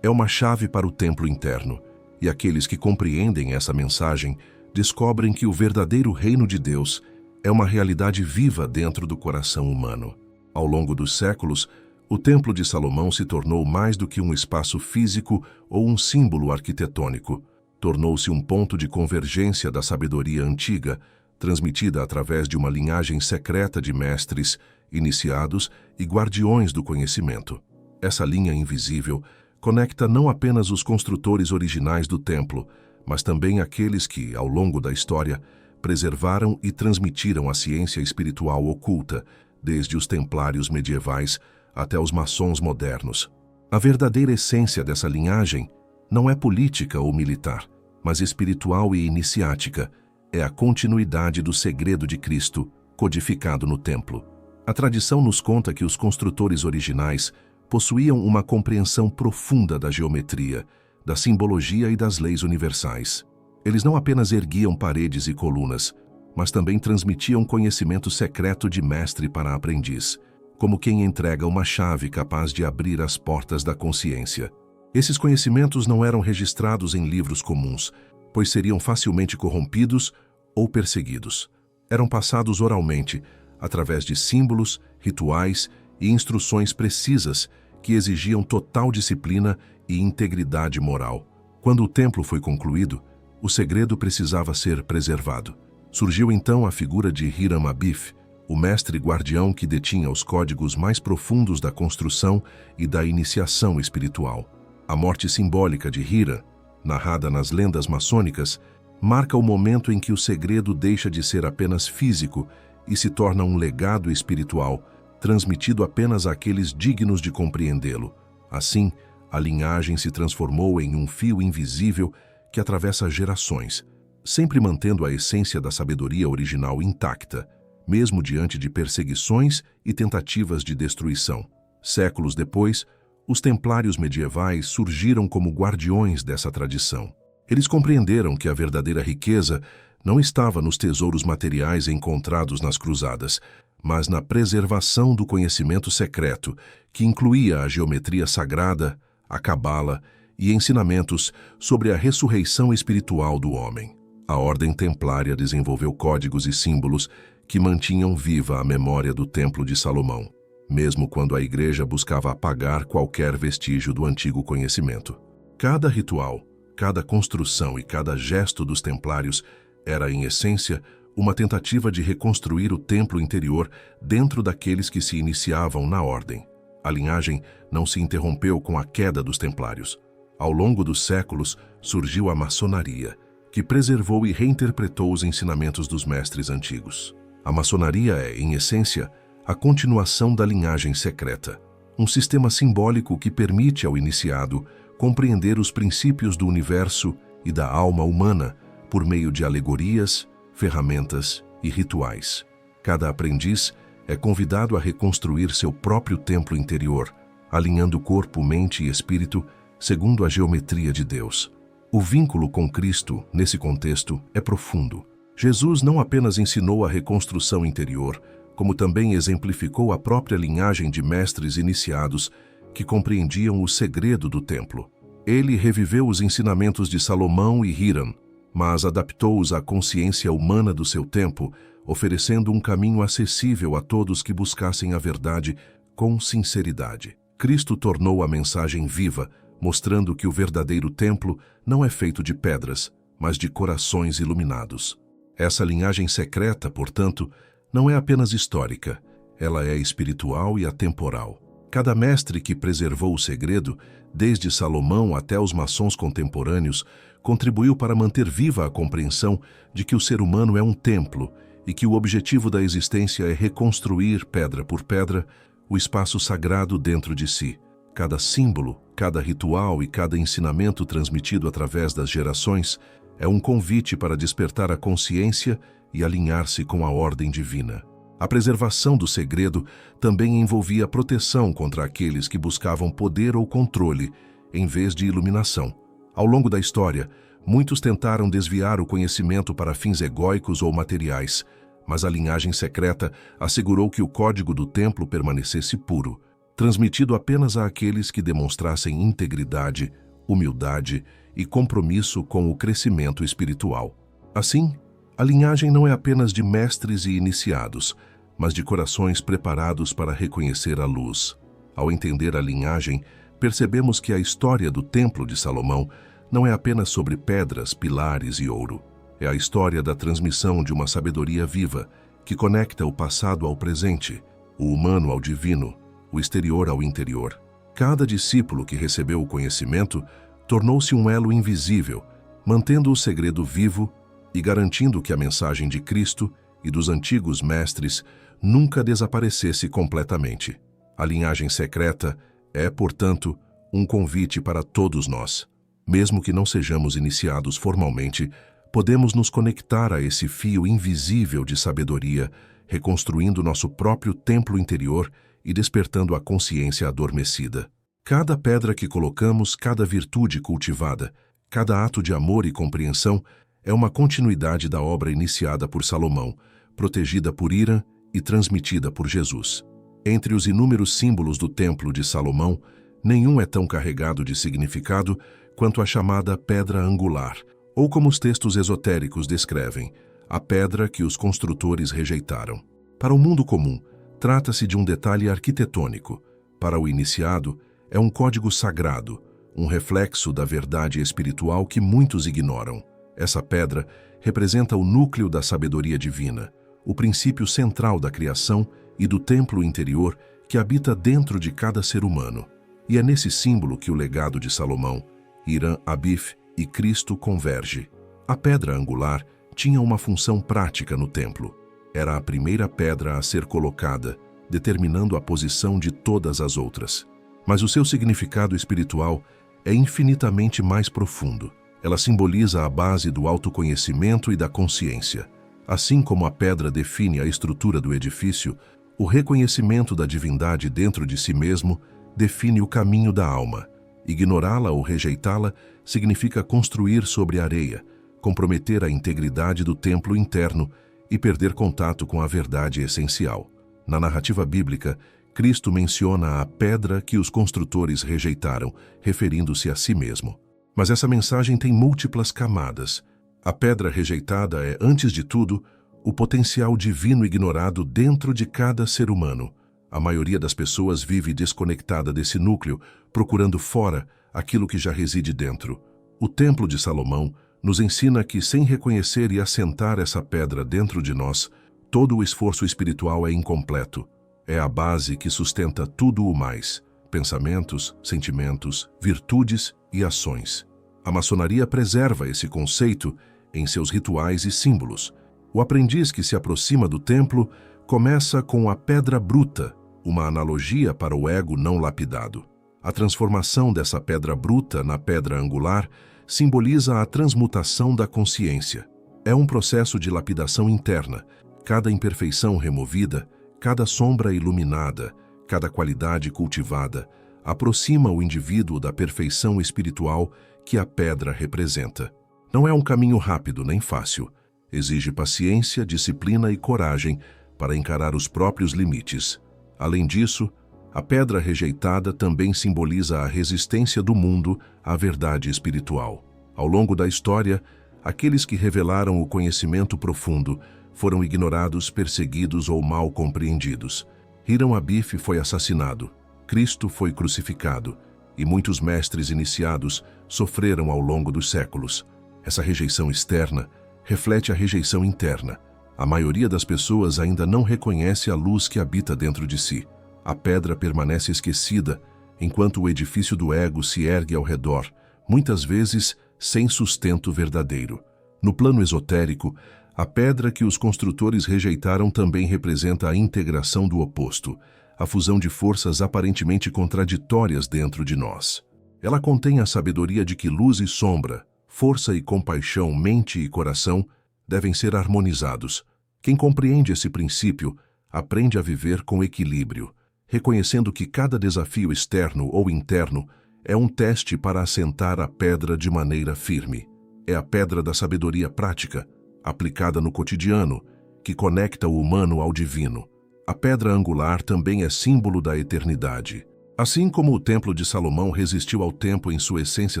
é uma chave para o templo interno, e aqueles que compreendem essa mensagem descobrem que o verdadeiro reino de Deus é uma realidade viva dentro do coração humano. Ao longo dos séculos, o Templo de Salomão se tornou mais do que um espaço físico ou um símbolo arquitetônico. Tornou-se um ponto de convergência da sabedoria antiga, transmitida através de uma linhagem secreta de mestres, iniciados e guardiões do conhecimento. Essa linha invisível conecta não apenas os construtores originais do templo, mas também aqueles que, ao longo da história, preservaram e transmitiram a ciência espiritual oculta, desde os templários medievais até os maçons modernos. A verdadeira essência dessa linhagem não é política ou militar, mas espiritual e iniciática. É a continuidade do segredo de Cristo, codificado no templo. A tradição nos conta que os construtores originais possuíam uma compreensão profunda da geometria, da simbologia e das leis universais. Eles não apenas erguiam paredes e colunas, mas também transmitiam conhecimento secreto de mestre para aprendiz, como quem entrega uma chave capaz de abrir as portas da consciência. Esses conhecimentos não eram registrados em livros comuns, pois seriam facilmente corrompidos ou perseguidos. Eram passados oralmente, através de símbolos, rituais e instruções precisas que exigiam total disciplina e integridade moral. Quando o templo foi concluído, o segredo precisava ser preservado. Surgiu então a figura de Hiram Abif, o mestre guardião que detinha os códigos mais profundos da construção e da iniciação espiritual. A morte simbólica de Hiram, narrada nas lendas maçônicas, marca o momento em que o segredo deixa de ser apenas físico e se torna um legado espiritual, transmitido apenas àqueles dignos de compreendê-lo. Assim, a linhagem se transformou em um fio invisível que atravessa gerações, sempre mantendo a essência da sabedoria original intacta, mesmo diante de perseguições e tentativas de destruição. Séculos depois, os templários medievais surgiram como guardiões dessa tradição. Eles compreenderam que a verdadeira riqueza não estava nos tesouros materiais encontrados nas cruzadas, mas na preservação do conhecimento secreto, que incluía a geometria sagrada, a cabala e ensinamentos sobre a ressurreição espiritual do homem. A ordem templária desenvolveu códigos e símbolos que mantinham viva a memória do Templo de Salomão, mesmo quando a Igreja buscava apagar qualquer vestígio do antigo conhecimento. Cada ritual, cada construção e cada gesto dos templários era, em essência, uma tentativa de reconstruir o templo interior dentro daqueles que se iniciavam na ordem. A linhagem não se interrompeu com a queda dos templários. Ao longo dos séculos, surgiu a maçonaria, que preservou e reinterpretou os ensinamentos dos mestres antigos. A maçonaria é, em essência, a continuação da linhagem secreta, um sistema simbólico que permite ao iniciado compreender os princípios do universo e da alma humana por meio de alegorias, ferramentas e rituais. Cada aprendiz é convidado a reconstruir seu próprio templo interior, alinhando corpo, mente e espírito segundo a geometria de Deus. O vínculo com Cristo, nesse contexto, é profundo. Jesus não apenas ensinou a reconstrução interior, como também exemplificou a própria linhagem de mestres iniciados que compreendiam o segredo do templo. Ele reviveu os ensinamentos de Salomão e Hiram, mas adaptou-os à consciência humana do seu tempo, oferecendo um caminho acessível a todos que buscassem a verdade com sinceridade. Cristo tornou a mensagem viva, mostrando que o verdadeiro templo não é feito de pedras, mas de corações iluminados. Essa linhagem secreta, portanto, não é apenas histórica, ela é espiritual e atemporal. Cada mestre que preservou o segredo, desde Salomão até os maçons contemporâneos, contribuiu para manter viva a compreensão de que o ser humano é um templo e que o objetivo da existência é reconstruir, pedra por pedra, o espaço sagrado dentro de si. Cada símbolo, cada ritual e cada ensinamento transmitido através das gerações é um convite para despertar a consciência e alinhar-se com a ordem divina. A preservação do segredo também envolvia proteção contra aqueles que buscavam poder ou controle, em vez de iluminação. Ao longo da história, muitos tentaram desviar o conhecimento para fins egóicos ou materiais, mas a linhagem secreta assegurou que o código do templo permanecesse puro, transmitido apenas àqueles que demonstrassem integridade, humildade e compromisso com o crescimento espiritual. Assim, a linhagem não é apenas de mestres e iniciados, mas de corações preparados para reconhecer a luz. Ao entender a linhagem, percebemos que a história do Templo de Salomão não é apenas sobre pedras, pilares e ouro. É a história da transmissão de uma sabedoria viva que conecta o passado ao presente, o humano ao divino, o exterior ao interior. Cada discípulo que recebeu o conhecimento tornou-se um elo invisível, mantendo o segredo vivo e garantindo que a mensagem de Cristo e dos antigos mestres nunca desaparecesse completamente. A linhagem secreta é, portanto, um convite para todos nós. Mesmo que não sejamos iniciados formalmente, podemos nos conectar a esse fio invisível de sabedoria, reconstruindo nosso próprio templo interior e despertando a consciência adormecida. Cada pedra que colocamos, cada virtude cultivada, cada ato de amor e compreensão é uma continuidade da obra iniciada por Salomão, protegida por Híram e transmitida por Jesus. Entre os inúmeros símbolos do Templo de Salomão, nenhum é tão carregado de significado quanto a chamada pedra angular, ou como os textos esotéricos descrevem, a pedra que os construtores rejeitaram. Para o mundo comum, trata-se de um detalhe arquitetônico. Para o iniciado, é um código sagrado, um reflexo da verdade espiritual que muitos ignoram. Essa pedra representa o núcleo da sabedoria divina, o princípio central da criação e do templo interior que habita dentro de cada ser humano. E é nesse símbolo que o legado de Salomão, Híram Abif e Cristo converge. A pedra angular tinha uma função prática no templo. Era a primeira pedra a ser colocada, determinando a posição de todas as outras. Mas o seu significado espiritual é infinitamente mais profundo. Ela simboliza a base do autoconhecimento e da consciência. Assim como a pedra define a estrutura do edifício, o reconhecimento da divindade dentro de si mesmo define o caminho da alma. Ignorá-la ou rejeitá-la significa construir sobre areia, comprometer a integridade do templo interno e perder contato com a verdade essencial. Na narrativa bíblica, Cristo menciona a pedra que os construtores rejeitaram, referindo-se a si mesmo. Mas essa mensagem tem múltiplas camadas. A pedra rejeitada é, antes de tudo, o potencial divino ignorado dentro de cada ser humano. A maioria das pessoas vive desconectada desse núcleo, procurando fora aquilo que já reside dentro. O Templo de Salomão nos ensina que, sem reconhecer e assentar essa pedra dentro de nós, todo o esforço espiritual é incompleto. É a base que sustenta tudo o mais: pensamentos, sentimentos, virtudes e ações. A maçonaria preserva esse conceito em seus rituais e símbolos. O aprendiz que se aproxima do templo começa com a pedra bruta, uma analogia para o ego não lapidado. A transformação dessa pedra bruta na pedra angular simboliza a transmutação da consciência. É um processo de lapidação interna. Cada imperfeição removida, cada sombra iluminada, cada qualidade cultivada, aproxima o indivíduo da perfeição espiritual que a pedra representa. Não é um caminho rápido nem fácil. Exige paciência, disciplina e coragem para encarar os próprios limites. Além disso, a pedra rejeitada também simboliza a resistência do mundo à verdade espiritual. Ao longo da história, aqueles que revelaram o conhecimento profundo foram ignorados, perseguidos ou mal compreendidos. Híram Abif foi assassinado, Cristo foi crucificado e muitos mestres iniciados sofreram ao longo dos séculos. Essa rejeição externa reflete a rejeição interna. A maioria das pessoas ainda não reconhece a luz que habita dentro de si. A pedra permanece esquecida, enquanto o edifício do ego se ergue ao redor, muitas vezes sem sustento verdadeiro. No plano esotérico, a pedra que os construtores rejeitaram também representa a integração do oposto, a fusão de forças aparentemente contraditórias dentro de nós. Ela contém a sabedoria de que luz e sombra, força e compaixão, mente e coração devem ser harmonizados. Quem compreende esse princípio aprende a viver com equilíbrio, reconhecendo que cada desafio externo ou interno é um teste para assentar a pedra de maneira firme. É a pedra da sabedoria prática, aplicada no cotidiano, que conecta o humano ao divino. A pedra angular também é símbolo da eternidade. Assim como o Templo de Salomão resistiu ao tempo em sua essência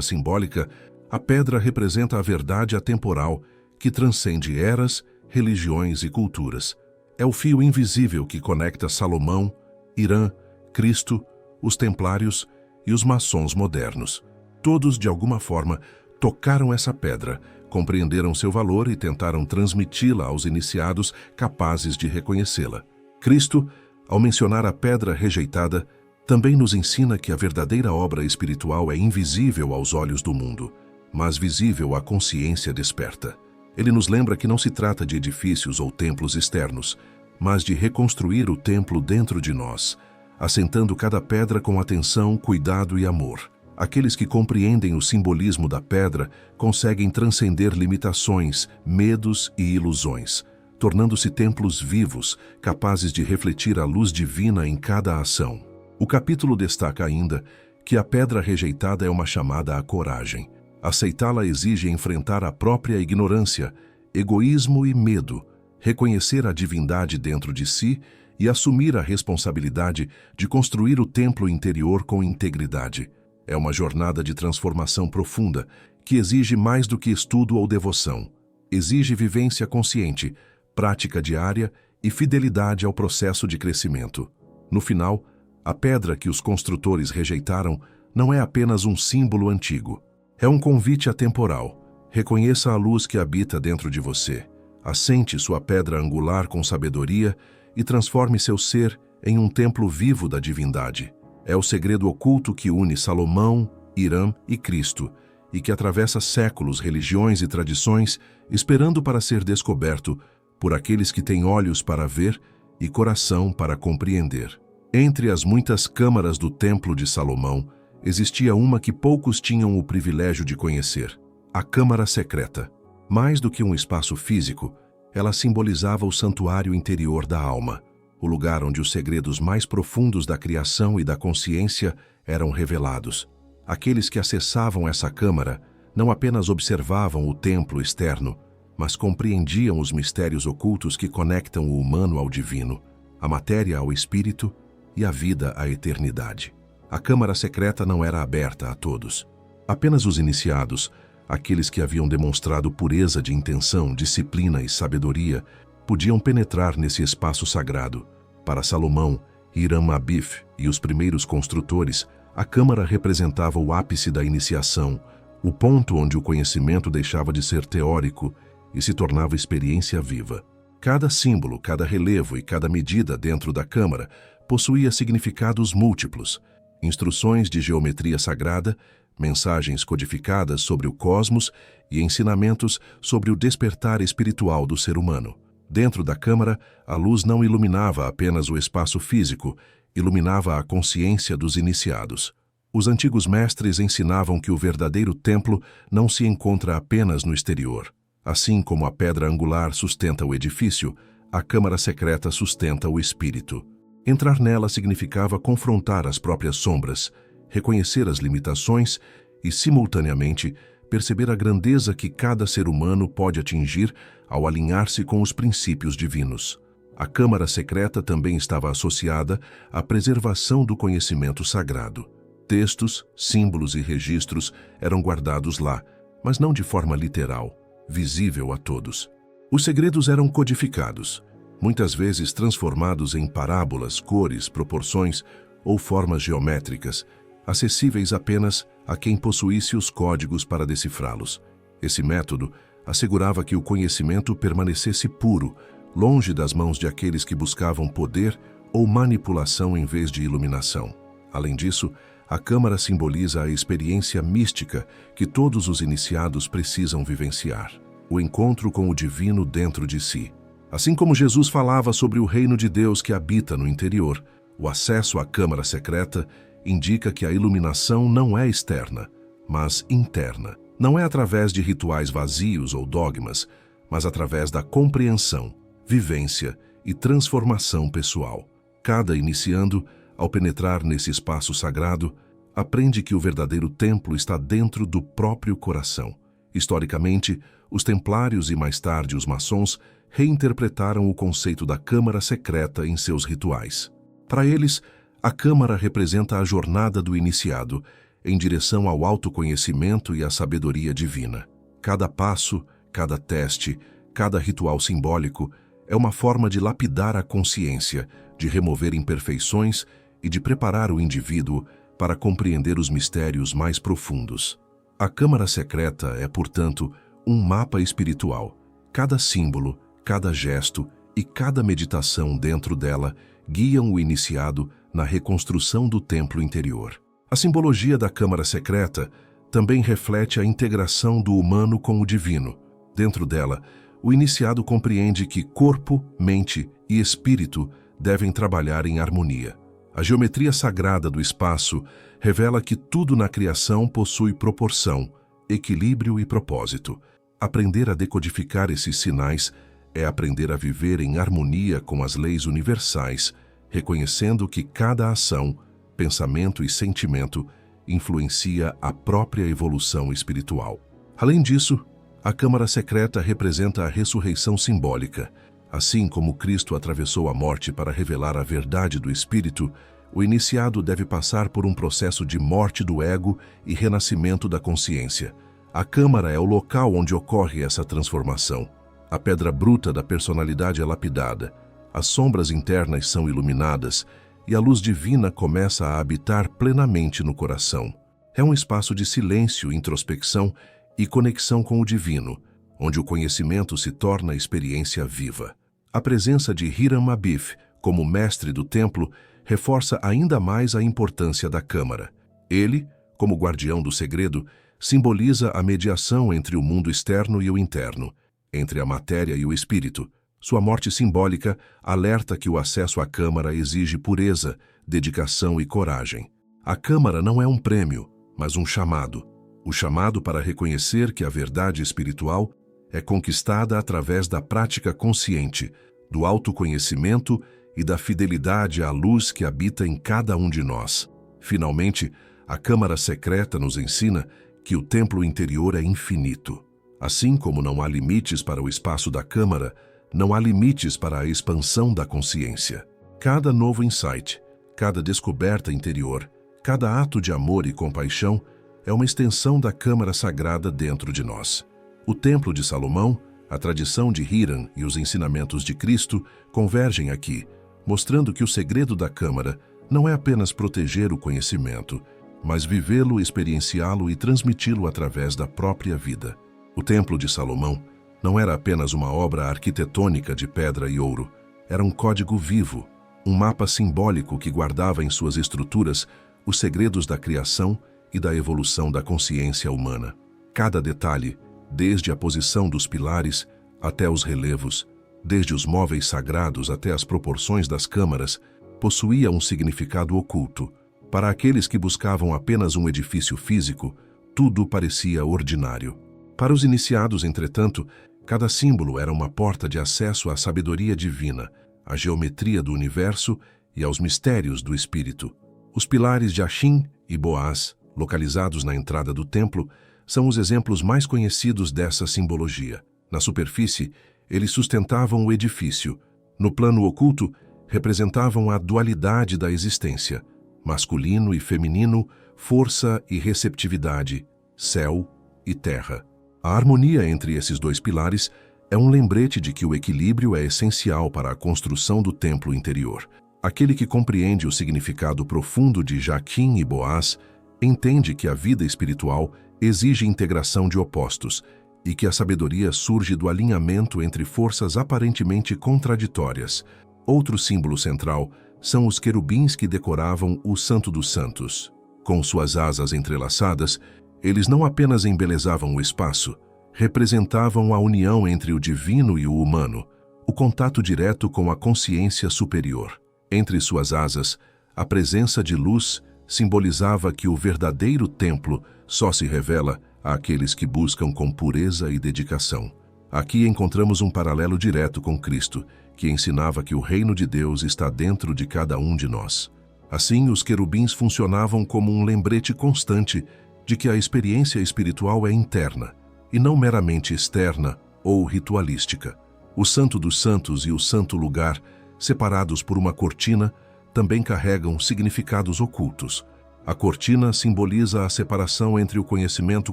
simbólica, a pedra representa a verdade atemporal que transcende eras, religiões e culturas. É o fio invisível que conecta Salomão, Irã, Cristo, os templários e os maçons modernos. Todos, de alguma forma, tocaram essa pedra, compreenderam seu valor e tentaram transmiti-la aos iniciados capazes de reconhecê-la. Cristo, ao mencionar a pedra rejeitada, também nos ensina que a verdadeira obra espiritual é invisível aos olhos do mundo, mas visível à consciência desperta. Ele nos lembra que não se trata de edifícios ou templos externos, mas de reconstruir o templo dentro de nós, assentando cada pedra com atenção, cuidado e amor. Aqueles que compreendem o simbolismo da pedra conseguem transcender limitações, medos e ilusões, tornando-se templos vivos, capazes de refletir a luz divina em cada ação. O capítulo destaca ainda que a pedra rejeitada é uma chamada à coragem. Aceitá-la exige enfrentar a própria ignorância, egoísmo e medo, reconhecer a divindade dentro de si e assumir a responsabilidade de construir o templo interior com integridade. É uma jornada de transformação profunda que exige mais do que estudo ou devoção. Exige vivência consciente, prática diária e fidelidade ao processo de crescimento. No final, a pedra que os construtores rejeitaram não é apenas um símbolo antigo. É um convite atemporal. Reconheça a luz que habita dentro de você. Assente sua pedra angular com sabedoria e transforme seu ser em um templo vivo da divindade. É o segredo oculto que une Salomão, Irã e Cristo, e que atravessa séculos, religiões e tradições, esperando para ser descoberto por aqueles que têm olhos para ver e coração para compreender. Entre as muitas câmaras do Templo de Salomão, existia uma que poucos tinham o privilégio de conhecer: a Câmara Secreta. Mais do que um espaço físico, ela simbolizava o santuário interior da alma, o lugar onde os segredos mais profundos da criação e da consciência eram revelados. Aqueles que acessavam essa câmara não apenas observavam o templo externo, mas compreendiam os mistérios ocultos que conectam o humano ao divino, a matéria ao espírito e a vida à eternidade. A câmara secreta não era aberta a todos. Apenas os iniciados, aqueles que haviam demonstrado pureza de intenção, disciplina e sabedoria, podiam penetrar nesse espaço sagrado. Para Salomão, Hiram-Abif e os primeiros construtores, a câmara representava o ápice da iniciação, o ponto onde o conhecimento deixava de ser teórico e se tornava experiência viva. Cada símbolo, cada relevo e cada medida dentro da câmara possuía significados múltiplos, instruções de geometria sagrada, mensagens codificadas sobre o cosmos e ensinamentos sobre o despertar espiritual do ser humano. Dentro da câmara, a luz não iluminava apenas o espaço físico, iluminava a consciência dos iniciados. Os antigos mestres ensinavam que o verdadeiro templo não se encontra apenas no exterior. Assim como a pedra angular sustenta o edifício, a câmara secreta sustenta o espírito. Entrar nela significava confrontar as próprias sombras, reconhecer as limitações e, simultaneamente, perceber a grandeza que cada ser humano pode atingir ao alinhar-se com os princípios divinos. A câmara secreta também estava associada à preservação do conhecimento sagrado. Textos, símbolos e registros eram guardados lá, mas não de forma literal, visível a todos. Os segredos eram codificados, muitas vezes transformados em parábolas, cores, proporções ou formas geométricas, acessíveis apenas a quem possuísse os códigos para decifrá-los. Esse método assegurava que o conhecimento permanecesse puro, longe das mãos de aqueles que buscavam poder ou manipulação em vez de iluminação. Além disso, a câmara simboliza a experiência mística que todos os iniciados precisam vivenciar, o encontro com o divino dentro de si. Assim como Jesus falava sobre o reino de Deus que habita no interior, o acesso à câmara secreta indica que a iluminação não é externa, mas interna. Não é através de rituais vazios ou dogmas, mas através da compreensão, vivência e transformação pessoal. Cada iniciando, ao penetrar nesse espaço sagrado, aprende que o verdadeiro templo está dentro do próprio coração. Historicamente, os templários e mais tarde os maçons reinterpretaram o conceito da câmara secreta em seus rituais. Para eles, a câmara representa a jornada do iniciado em direção ao autoconhecimento e à sabedoria divina. Cada passo, cada teste, cada ritual simbólico é uma forma de lapidar a consciência, de remover imperfeições e de preparar o indivíduo para compreender os mistérios mais profundos. A câmara secreta é, portanto, um mapa espiritual. Cada símbolo, cada gesto e cada meditação dentro dela guiam o iniciado na reconstrução do templo interior. A simbologia da câmara secreta também reflete a integração do humano com o divino. Dentro dela, o iniciado compreende que corpo, mente e espírito devem trabalhar em harmonia. A geometria sagrada do espaço revela que tudo na criação possui proporção, equilíbrio e propósito. Aprender a decodificar esses sinais é aprender a viver em harmonia com as leis universais, reconhecendo que cada ação, pensamento e sentimento influencia a própria evolução espiritual. Além disso, a câmara secreta representa a ressurreição simbólica. Assim como Cristo atravessou a morte para revelar a verdade do espírito, o iniciado deve passar por um processo de morte do ego e renascimento da consciência. A câmara é o local onde ocorre essa transformação. A pedra bruta da personalidade é lapidada, as sombras internas são iluminadas e a luz divina começa a habitar plenamente no coração. É um espaço de silêncio, introspecção e conexão com o divino, onde o conhecimento se torna experiência viva. A presença de Hiram Abif como mestre do templo reforça ainda mais a importância da câmara. Ele, como guardião do segredo, simboliza a mediação entre o mundo externo e o interno, entre a matéria e o espírito. Sua morte simbólica alerta que o acesso à câmara exige pureza, dedicação e coragem. A câmara não é um prêmio, mas um chamado. O chamado para reconhecer que a verdade espiritual é conquistada através da prática consciente, do autoconhecimento e da fidelidade à luz que habita em cada um de nós. Finalmente, a câmara secreta nos ensina que o templo interior é infinito. Assim como não há limites para o espaço da câmara, não há limites para a expansão da consciência. Cada novo insight, cada descoberta interior, cada ato de amor e compaixão é uma extensão da câmara sagrada dentro de nós. O Templo de Salomão, a tradição de Hiram e os ensinamentos de Cristo convergem aqui, mostrando que o segredo da câmara não é apenas proteger o conhecimento, mas vivê-lo, experienciá-lo e transmiti-lo através da própria vida. O Templo de Salomão não era apenas uma obra arquitetônica de pedra e ouro, era um código vivo, um mapa simbólico que guardava em suas estruturas os segredos da criação e da evolução da consciência humana. Cada detalhe, desde a posição dos pilares até os relevos, desde os móveis sagrados até as proporções das câmaras, possuía um significado oculto. Para aqueles que buscavam apenas um edifício físico, tudo parecia ordinário. Para os iniciados, entretanto, cada símbolo era uma porta de acesso à sabedoria divina, à geometria do universo e aos mistérios do espírito. Os pilares de Achim e Boaz, localizados na entrada do templo, são os exemplos mais conhecidos dessa simbologia. Na superfície, eles sustentavam o edifício. No plano oculto, representavam a dualidade da existência, masculino e feminino, força e receptividade, céu e terra. A harmonia entre esses dois pilares é um lembrete de que o equilíbrio é essencial para a construção do templo interior. Aquele que compreende o significado profundo de Jaquim e Boaz entende que a vida espiritual exige integração de opostos e que a sabedoria surge do alinhamento entre forças aparentemente contraditórias. Outro símbolo central são os querubins que decoravam o Santo dos Santos. Com suas asas entrelaçadas, eles não apenas embelezavam o espaço, representavam a união entre o divino e o humano, o contato direto com a consciência superior. Entre suas asas, a presença de luz simbolizava que o verdadeiro templo só se revela àqueles que buscam com pureza e dedicação. Aqui encontramos um paralelo direto com Cristo, que ensinava que o reino de Deus está dentro de cada um de nós. Assim, os querubins funcionavam como um lembrete constante de que a experiência espiritual é interna, e não meramente externa ou ritualística. O Santo dos Santos e o Santo Lugar, separados por uma cortina, também carregam significados ocultos. A cortina simboliza a separação entre o conhecimento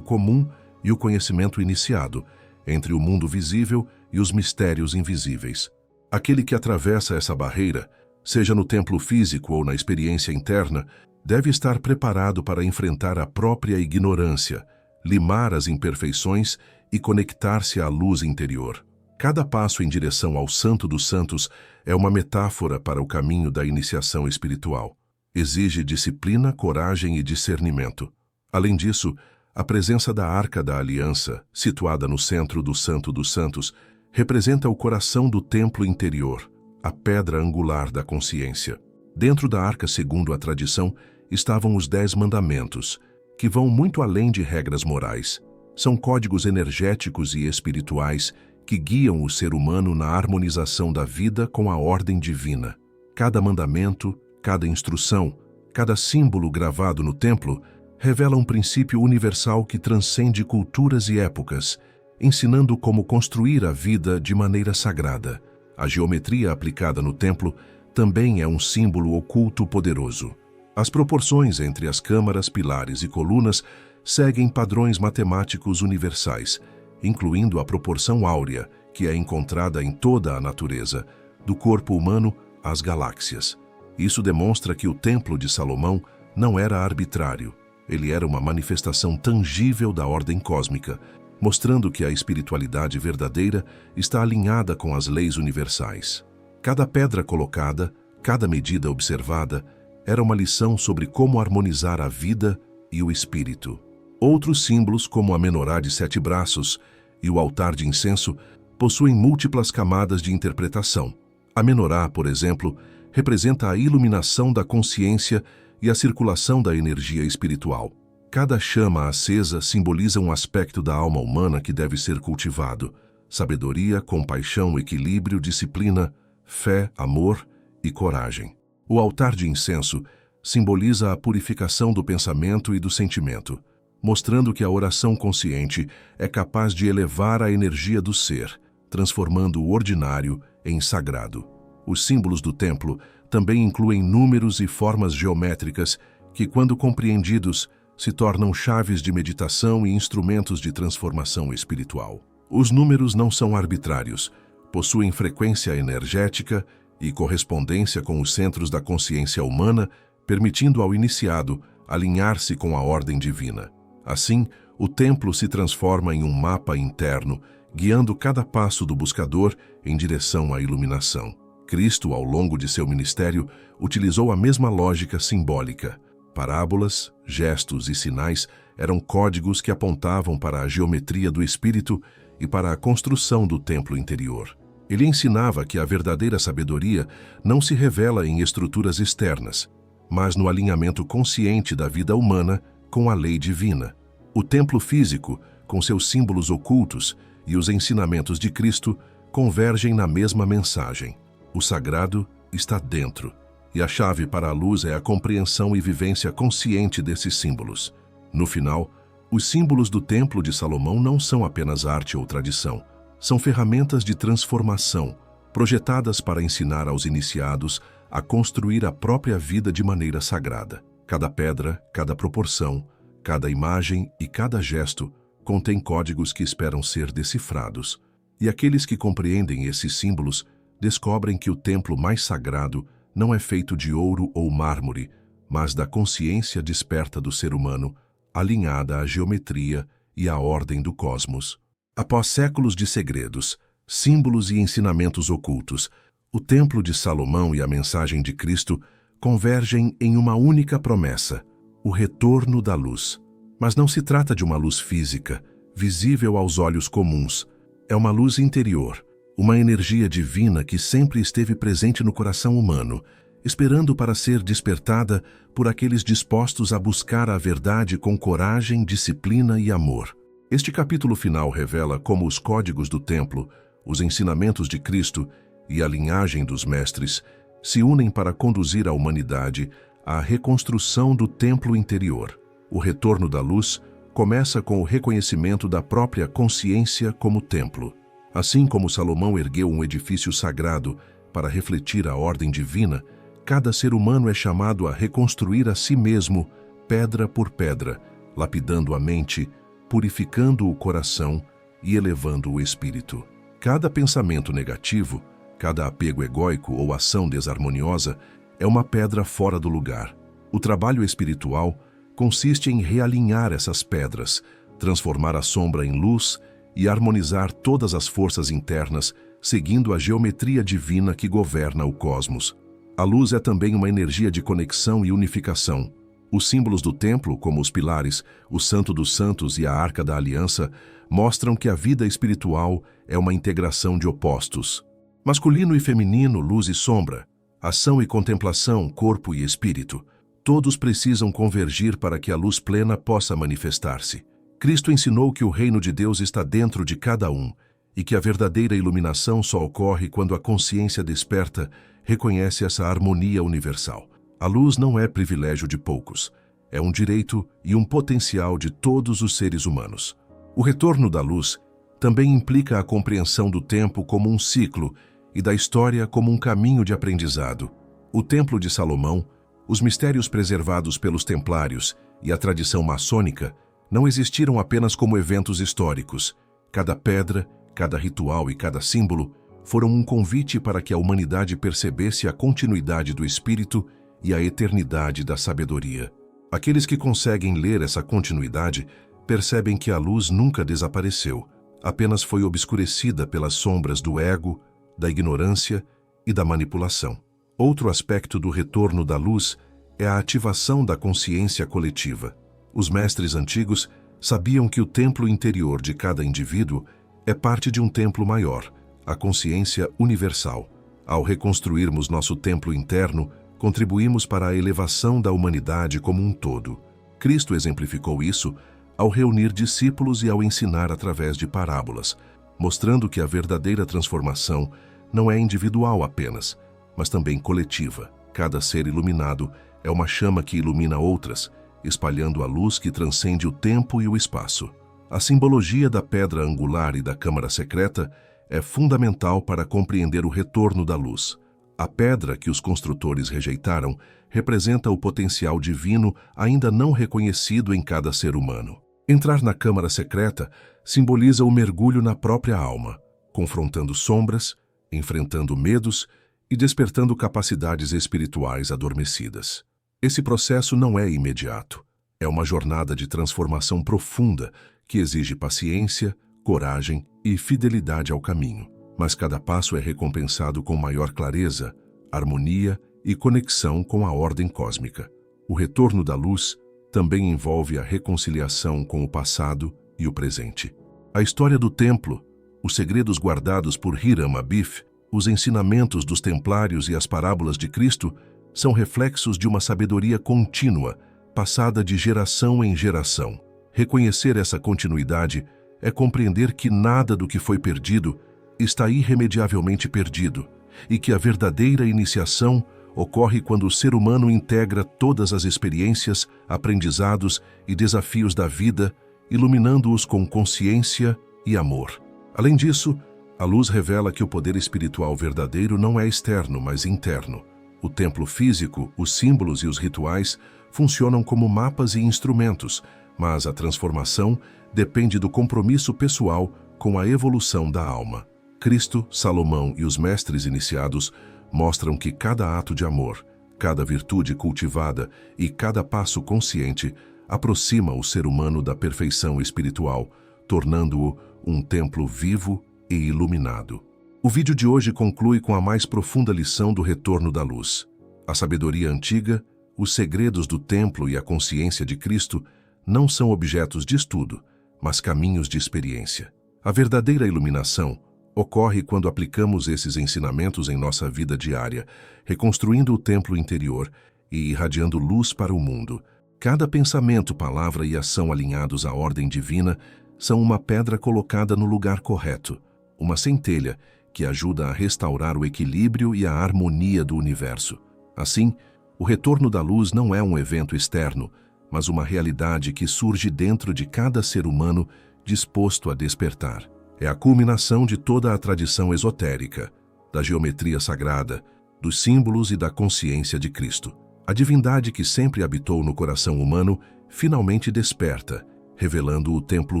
comum e o conhecimento iniciado, entre o mundo visível e os mistérios invisíveis. Aquele que atravessa essa barreira, seja no templo físico ou na experiência interna, deve estar preparado para enfrentar a própria ignorância, limar as imperfeições e conectar-se à luz interior. Cada passo em direção ao Santo dos Santos é uma metáfora para o caminho da iniciação espiritual. Exige disciplina, coragem e discernimento. Além disso, a presença da Arca da Aliança, situada no centro do Santo dos Santos, representa o coração do templo interior, a pedra angular da consciência. Dentro da arca, segundo a tradição, estavam os 10 mandamentos, que vão muito além de regras morais. São códigos energéticos e espirituais que guiam o ser humano na harmonização da vida com a ordem divina. Cada mandamento, cada instrução, cada símbolo gravado no templo revela um princípio universal que transcende culturas e épocas, ensinando como construir a vida de maneira sagrada. A geometria aplicada no templo também é um símbolo oculto poderoso. As proporções entre as câmaras, pilares e colunas seguem padrões matemáticos universais, incluindo a proporção áurea, que é encontrada em toda a natureza, do corpo humano às galáxias. Isso demonstra que o Templo de Salomão não era arbitrário. Ele era uma manifestação tangível da ordem cósmica, mostrando que a espiritualidade verdadeira está alinhada com as leis universais. Cada pedra colocada, cada medida observada, era uma lição sobre como harmonizar a vida e o espírito. Outros símbolos, como a menorá de 7 braços e o altar de incenso, possuem múltiplas camadas de interpretação. A menorá, por exemplo, representa a iluminação da consciência e a circulação da energia espiritual. Cada chama acesa simboliza um aspecto da alma humana que deve ser cultivado: sabedoria, compaixão, equilíbrio, disciplina, fé, amor e coragem. O altar de incenso simboliza a purificação do pensamento e do sentimento, mostrando que a oração consciente é capaz de elevar a energia do ser, transformando o ordinário em sagrado. Os símbolos do templo também incluem números e formas geométricas que, quando compreendidos, se tornam chaves de meditação e instrumentos de transformação espiritual. Os números não são arbitrários, possuem frequência energética e correspondência com os centros da consciência humana, permitindo ao iniciado alinhar-se com a ordem divina. Assim, o templo se transforma em um mapa interno, guiando cada passo do buscador em direção à iluminação. Cristo, ao longo de seu ministério, utilizou a mesma lógica simbólica. Parábolas, gestos e sinais eram códigos que apontavam para a geometria do espírito e para a construção do templo interior. Ele ensinava que a verdadeira sabedoria não se revela em estruturas externas, mas no alinhamento consciente da vida humana com a lei divina. O templo físico, com seus símbolos ocultos, e os ensinamentos de Cristo convergem na mesma mensagem. O sagrado está dentro, e a chave para a luz é a compreensão e vivência consciente desses símbolos. No final, os símbolos do Templo de Salomão não são apenas arte ou tradição. São ferramentas de transformação, projetadas para ensinar aos iniciados a construir a própria vida de maneira sagrada. Cada pedra, cada proporção, cada imagem e cada gesto contém códigos que esperam ser decifrados. E aqueles que compreendem esses símbolos descobrem que o templo mais sagrado não é feito de ouro ou mármore, mas da consciência desperta do ser humano, alinhada à geometria e à ordem do cosmos. Após séculos de segredos, símbolos e ensinamentos ocultos, o Templo de Salomão e a mensagem de Cristo convergem em uma única promessa: o retorno da luz. Mas não se trata de uma luz física, visível aos olhos comuns. É uma luz interior, uma energia divina que sempre esteve presente no coração humano, esperando para ser despertada por aqueles dispostos a buscar a verdade com coragem, disciplina e amor. Este capítulo final revela como os códigos do templo, os ensinamentos de Cristo e a linhagem dos mestres se unem para conduzir a humanidade à reconstrução do templo interior. O retorno da luz começa com o reconhecimento da própria consciência como templo. Assim como Salomão ergueu um edifício sagrado para refletir a ordem divina, cada ser humano é chamado a reconstruir a si mesmo, pedra por pedra, lapidando a mente, purificando o coração e elevando o espírito. Cada pensamento negativo, cada apego egóico ou ação desarmoniosa é uma pedra fora do lugar. O trabalho espiritual consiste em realinhar essas pedras, transformar a sombra em luz e harmonizar todas as forças internas, seguindo a geometria divina que governa o cosmos. A luz é também uma energia de conexão e unificação. Os símbolos do templo, como os pilares, o Santo dos Santos e a Arca da Aliança, mostram que a vida espiritual é uma integração de opostos. Masculino e feminino, luz e sombra, ação e contemplação, corpo e espírito. Todos precisam convergir para que a luz plena possa manifestar-se. Cristo ensinou que o reino de Deus está dentro de cada um e que a verdadeira iluminação só ocorre quando a consciência desperta reconhece essa harmonia universal. A luz não é privilégio de poucos, é um direito e um potencial de todos os seres humanos. O retorno da luz também implica a compreensão do tempo como um ciclo e da história como um caminho de aprendizado. O Templo de Salomão, os mistérios preservados pelos templários e a tradição maçônica não existiram apenas como eventos históricos. Cada pedra, cada ritual e cada símbolo foram um convite para que a humanidade percebesse a continuidade do espírito e a eternidade da sabedoria. Aqueles que conseguem ler essa continuidade percebem que a luz nunca desapareceu, apenas foi obscurecida pelas sombras do ego, da ignorância e da manipulação. Outro aspecto do retorno da luz é a ativação da consciência coletiva. Os mestres antigos sabiam que o templo interior de cada indivíduo é parte de um templo maior, a consciência universal. Ao reconstruirmos nosso templo interno, contribuímos para a elevação da humanidade como um todo. Cristo exemplificou isso ao reunir discípulos e ao ensinar através de parábolas, mostrando que a verdadeira transformação não é individual apenas, mas também coletiva. Cada ser iluminado é uma chama que ilumina outras, espalhando a luz que transcende o tempo e o espaço. A simbologia da pedra angular e da câmara secreta é fundamental para compreender o retorno da luz. A pedra que os construtores rejeitaram representa o potencial divino ainda não reconhecido em cada ser humano. Entrar na câmara secreta simboliza o mergulho na própria alma, confrontando sombras, enfrentando medos e despertando capacidades espirituais adormecidas. Esse processo não é imediato. É uma jornada de transformação profunda que exige paciência, coragem e fidelidade ao caminho. Mas cada passo é recompensado com maior clareza, harmonia e conexão com a ordem cósmica. O retorno da luz também envolve a reconciliação com o passado e o presente. A história do templo, os segredos guardados por Hiram Abif, os ensinamentos dos templários e as parábolas de Cristo são reflexos de uma sabedoria contínua, passada de geração em geração. Reconhecer essa continuidade é compreender que nada do que foi perdido está irremediavelmente perdido e que a verdadeira iniciação ocorre quando o ser humano integra todas as experiências, aprendizados e desafios da vida, iluminando-os com consciência e amor. Além disso, a luz revela que o poder espiritual verdadeiro não é externo, mas interno. O templo físico, os símbolos e os rituais funcionam como mapas e instrumentos, mas a transformação depende do compromisso pessoal com a evolução da alma. Cristo, Salomão e os mestres iniciados mostram que cada ato de amor, cada virtude cultivada e cada passo consciente aproxima o ser humano da perfeição espiritual, tornando-o um templo vivo e iluminado. O vídeo de hoje conclui com a mais profunda lição do retorno da luz. A sabedoria antiga, os segredos do templo e a consciência de Cristo não são objetos de estudo, mas caminhos de experiência. A verdadeira iluminação ocorre quando aplicamos esses ensinamentos em nossa vida diária, reconstruindo o templo interior e irradiando luz para o mundo. Cada pensamento, palavra e ação alinhados à ordem divina são uma pedra colocada no lugar correto, uma centelha que ajuda a restaurar o equilíbrio e a harmonia do universo. Assim, o retorno da luz não é um evento externo, mas uma realidade que surge dentro de cada ser humano disposto a despertar. É a culminação de toda a tradição esotérica, da geometria sagrada, dos símbolos e da consciência de Cristo. A divindade que sempre habitou no coração humano finalmente desperta, revelando o templo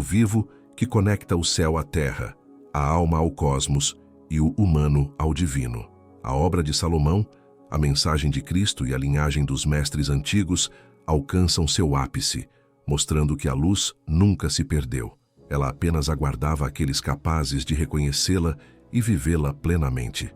vivo que conecta o céu à terra, a alma ao cosmos e o humano ao divino. A obra de Salomão, a mensagem de Cristo e a linhagem dos mestres antigos alcançam seu ápice, mostrando que a luz nunca se perdeu. Ela apenas aguardava aqueles capazes de reconhecê-la e vivê-la plenamente.